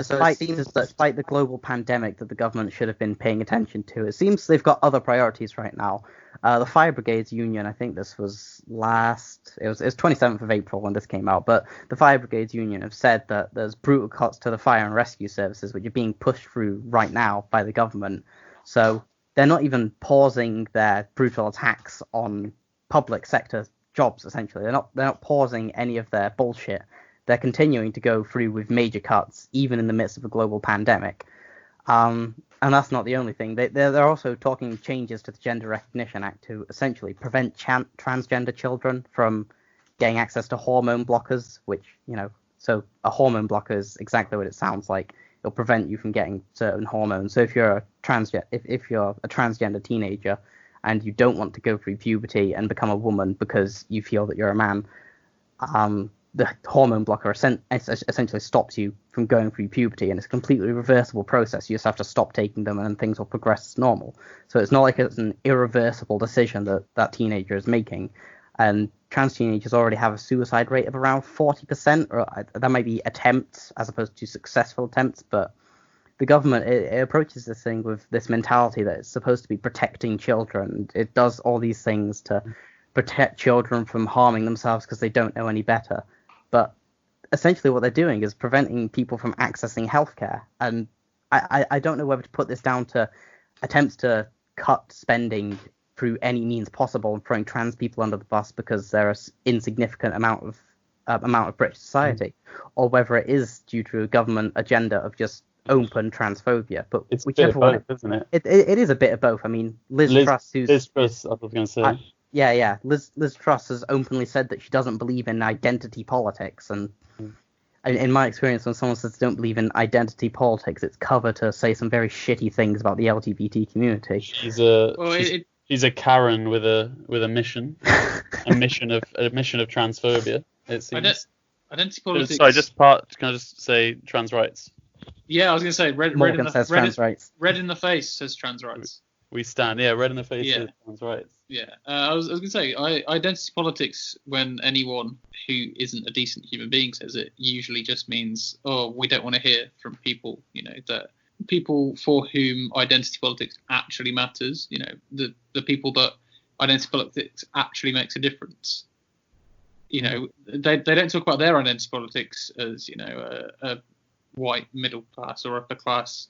despite the global pandemic that the government should have been paying attention to, it seems they've got other priorities right now. The Fire Brigades Union, I think this was it was 27th of April when this came out, but the Fire Brigades Union have said that there's brutal cuts to the fire and rescue services, which are being pushed through right now by the government. So they're not even pausing their brutal attacks on public sector jobs, essentially. They're not pausing any of their bullshit. They're continuing to go through with major cuts, even in the midst of a global pandemic. And that's not the only thing. They're also talking changes to the Gender Recognition Act to essentially prevent transgender children from getting access to hormone blockers, which, so a hormone blocker is exactly what it sounds like. It'll prevent you from getting certain hormones. So if you're a transgender teenager and you don't want to go through puberty and become a woman because you feel that you're a man, the hormone blocker essentially stops you from going through puberty, and it's a completely reversible process. You just have to stop taking them and things will progress as normal. So it's not like it's an irreversible decision that teenager is making. And trans teenagers already have a suicide rate of around 40%, or that might be attempts as opposed to successful attempts. But the government, it approaches this thing with this mentality that it's supposed to be protecting children. It does all these things to protect children from harming themselves because they don't know any better. But essentially what they're doing is preventing people from accessing healthcare. And I don't know whether to put this down to attempts to cut spending through any means possible and throwing trans people under the bus because they're an insignificant amount of British society, or whether it is due to a government agenda of just open transphobia. But it's whichever one, isn't it? It is a bit of both. I mean, Liz Truss, I was going to say. Yeah. Liz Truss has openly said that she doesn't believe in identity politics, and in my experience, when someone says they don't believe in identity politics, it's cover to say some very shitty things about the LGBT community. She's a Karen with a mission, a mission of transphobia. It seems. Identity politics. Sorry, can I just say trans rights? Yeah, I was going to say red in the face says trans rights. We stand, red in the face says trans rights. Yeah, I was going to say identity politics, when anyone who isn't a decent human being says it, usually just means, we don't want to hear from people, that people for whom identity politics actually matters, the people that identity politics actually makes a difference. They don't talk about their identity politics as a white middle class or upper class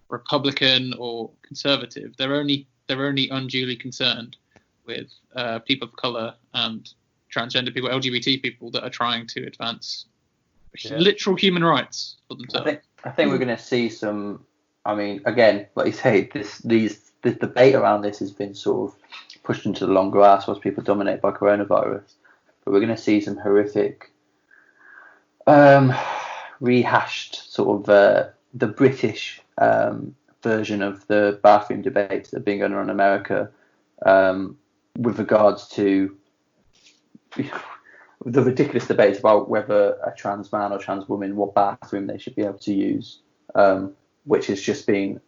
Republican or conservative. They're only unduly concerned with people of color and transgender people, LGBT people that are trying to advance literal human rights for themselves. I think we're going to see some. I mean, again, like you say, this debate around this has been sort of pushed into the long grass whilst people dominated by coronavirus. But we're going to see some horrific, rehashed sort of the British version of the bathroom debates that have been going on in America with regards to the ridiculous debates about whether a trans man or trans woman, what bathroom they should be able to use, which has just been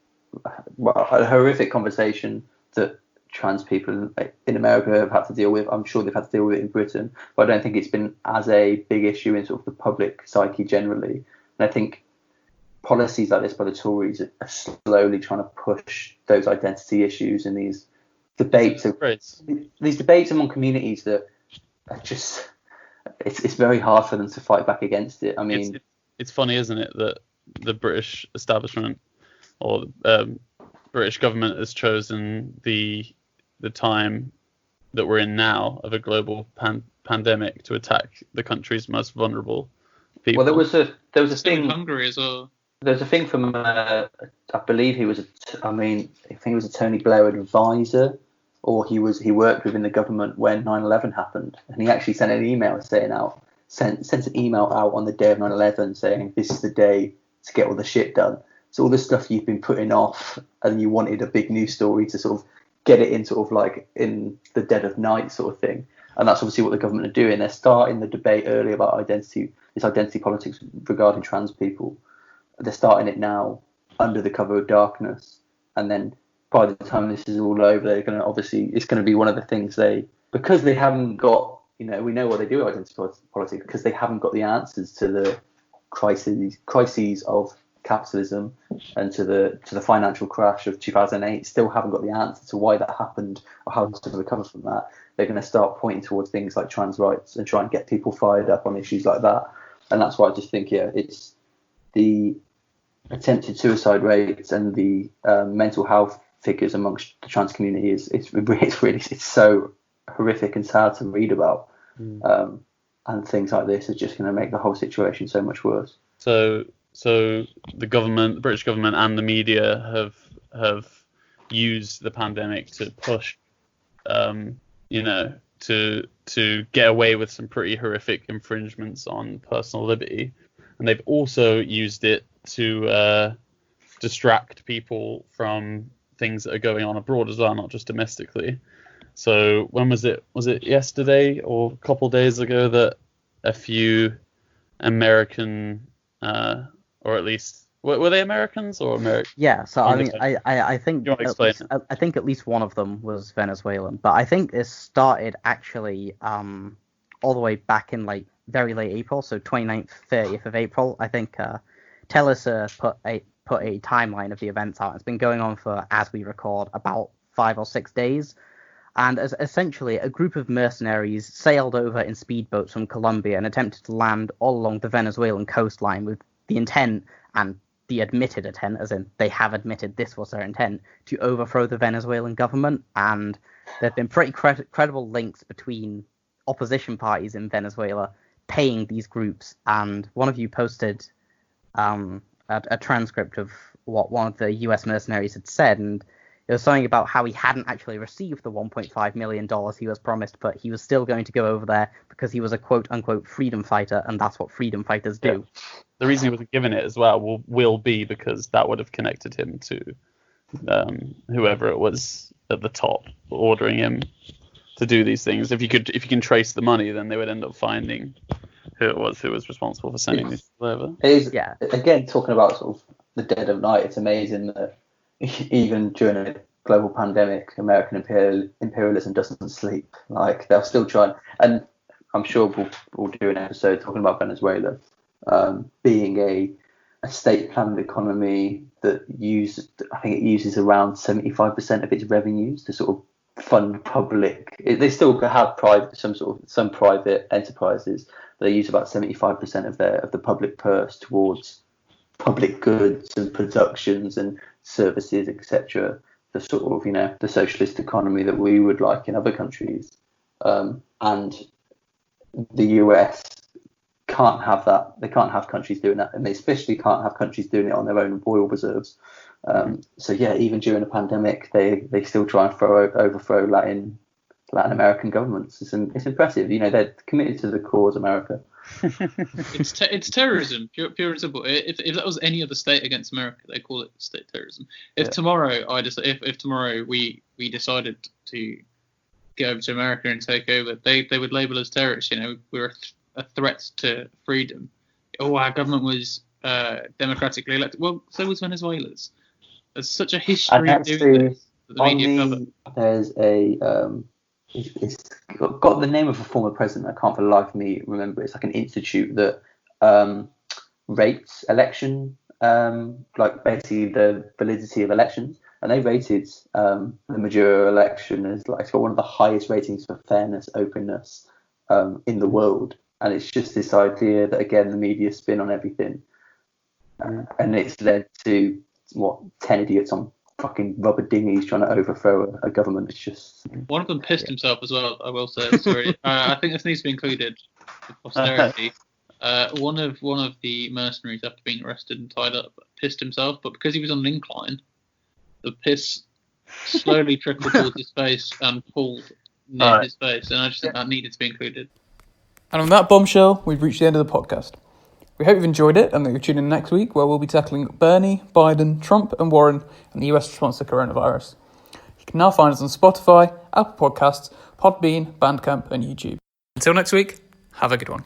a horrific conversation that trans people in America have had to deal with. I'm sure they've had to deal with it in Britain, but I don't think it's been as a big issue in sort of the public psyche generally. And I think policies like this by the Tories are slowly trying to push those identity issues and these debates. These debates among communities that are just, it's very hard for them to fight back against it. I mean, it's funny, isn't it, that the British establishment or British government has chosen the time that we're in now of a global pandemic to attack the country's most vulnerable people. Well, there was a thing in Hungary as well. There's a thing from I believe he was I think he was a Tony Blair advisor, or he worked within the government when 9/11 happened, and he actually sent an email sent an email out on the day of 9/11 saying this is the day to get all the shit done. So all the stuff you've been putting off and you wanted a big news story to sort of get it in sort of like in the dead of night sort of thing. And that's obviously what the government are doing. They're starting the debate early about identity politics regarding trans people. They're starting it now under the cover of darkness. And then by the time this is all over, they're going to it's going to be one of the things because they haven't got, we know what they do with identity politics, because they haven't got the answers to the crises of capitalism and to the financial crash of 2008, still haven't got the answer to why that happened or how to recover from that. They're going to start pointing towards things like trans rights and try and get people fired up on issues like that. And that's why I just think, it's the attempted suicide rates and the mental health figures amongst the trans community it's so horrific and sad to read about. And things like this are just going to make the whole situation so much worse. So the British government and the media have used the pandemic to push, to get away with some pretty horrific infringements on personal liberty, and they've also used it to distract people from things that are going on abroad as well, not just domestically. So when was it? Was it yesterday or a couple of days ago that a few American, or at least were they Americans or American? Yeah. So I mean, I think I think at least one of them was Venezuelan, but I think this started actually all the way back in like very late April, so 29th, 30th of April. I think Telus put a timeline of the events out. It's been going on for, as we record, about 5 or 6 days. And as essentially a group of mercenaries sailed over in speedboats from Colombia and attempted to land all along the Venezuelan coastline with the intent, and the admitted intent, as in they have admitted this was their intent, to overthrow the Venezuelan government. And there have been pretty credible links between opposition parties in Venezuela paying these groups. And one of you posted a transcript of what one of the US mercenaries had said, and It was something about how he hadn't actually received the $1.5 million he was promised, but he was still going to go over there because he was a quote-unquote freedom fighter, and that's what freedom fighters do. The reason he wasn't given it as well will be because that would have connected him to whoever it was at the top ordering him to do these things. If you can trace the money, then they would end up finding who it was who was responsible for sending these over. Yeah. Again, talking about sort of the dead of night, it's amazing that even during a global pandemic, American imperialism doesn't sleep. Like, they'll still try, and I'm sure we'll do an episode talking about Venezuela being a state-planned economy that I think it uses around 75% of its revenues to sort of fund public. They still have some private enterprises. They use about 75% of the public purse towards public goods and productions and services, etc. The sort of, the socialist economy that we would like in other countries. And the US can't have that. They can't have countries doing that, and they especially can't have countries doing it on their own oil reserves. So yeah, even during a pandemic, they still try and overthrow Latin American governments. It's impressive. They're committed to the cause, America. It's terrorism, pure and simple. If that was any other state against America, they call it state terrorism. If tomorrow if tomorrow we decided to go over to America and take over, they would label us terrorists. We're a threat to freedom. Oh, our government was democratically elected. Well, so was Venezuela's. There's such a history of doing this. The media cover. There's it's got the name of a former president. I can't for the life of me remember. It's like an institute that rates election, like basically the validity of elections, and they rated the Maduro election as it's got one of the highest ratings for fairness, openness in the world. And it's just this idea that, again, the media spin on everything, and it's led to 10 idiots on fucking rubber dinghies trying to overthrow a government. It's just one of them pissed himself as well. I will say, sorry. I think this needs to be included for posterity. One of the mercenaries, after being arrested and tied up, pissed himself, but because he was on an incline, the piss slowly trickled towards his face and pulled near his face, and I just think that needed to be included. And on that bombshell, we've reached the end of the podcast. We hope you've enjoyed it and that you'll tune in next week, where we'll be tackling Bernie, Biden, Trump and Warren and the US response to coronavirus. You can now find us on Spotify, Apple Podcasts, Podbean, Bandcamp and YouTube. Until next week, have a good one.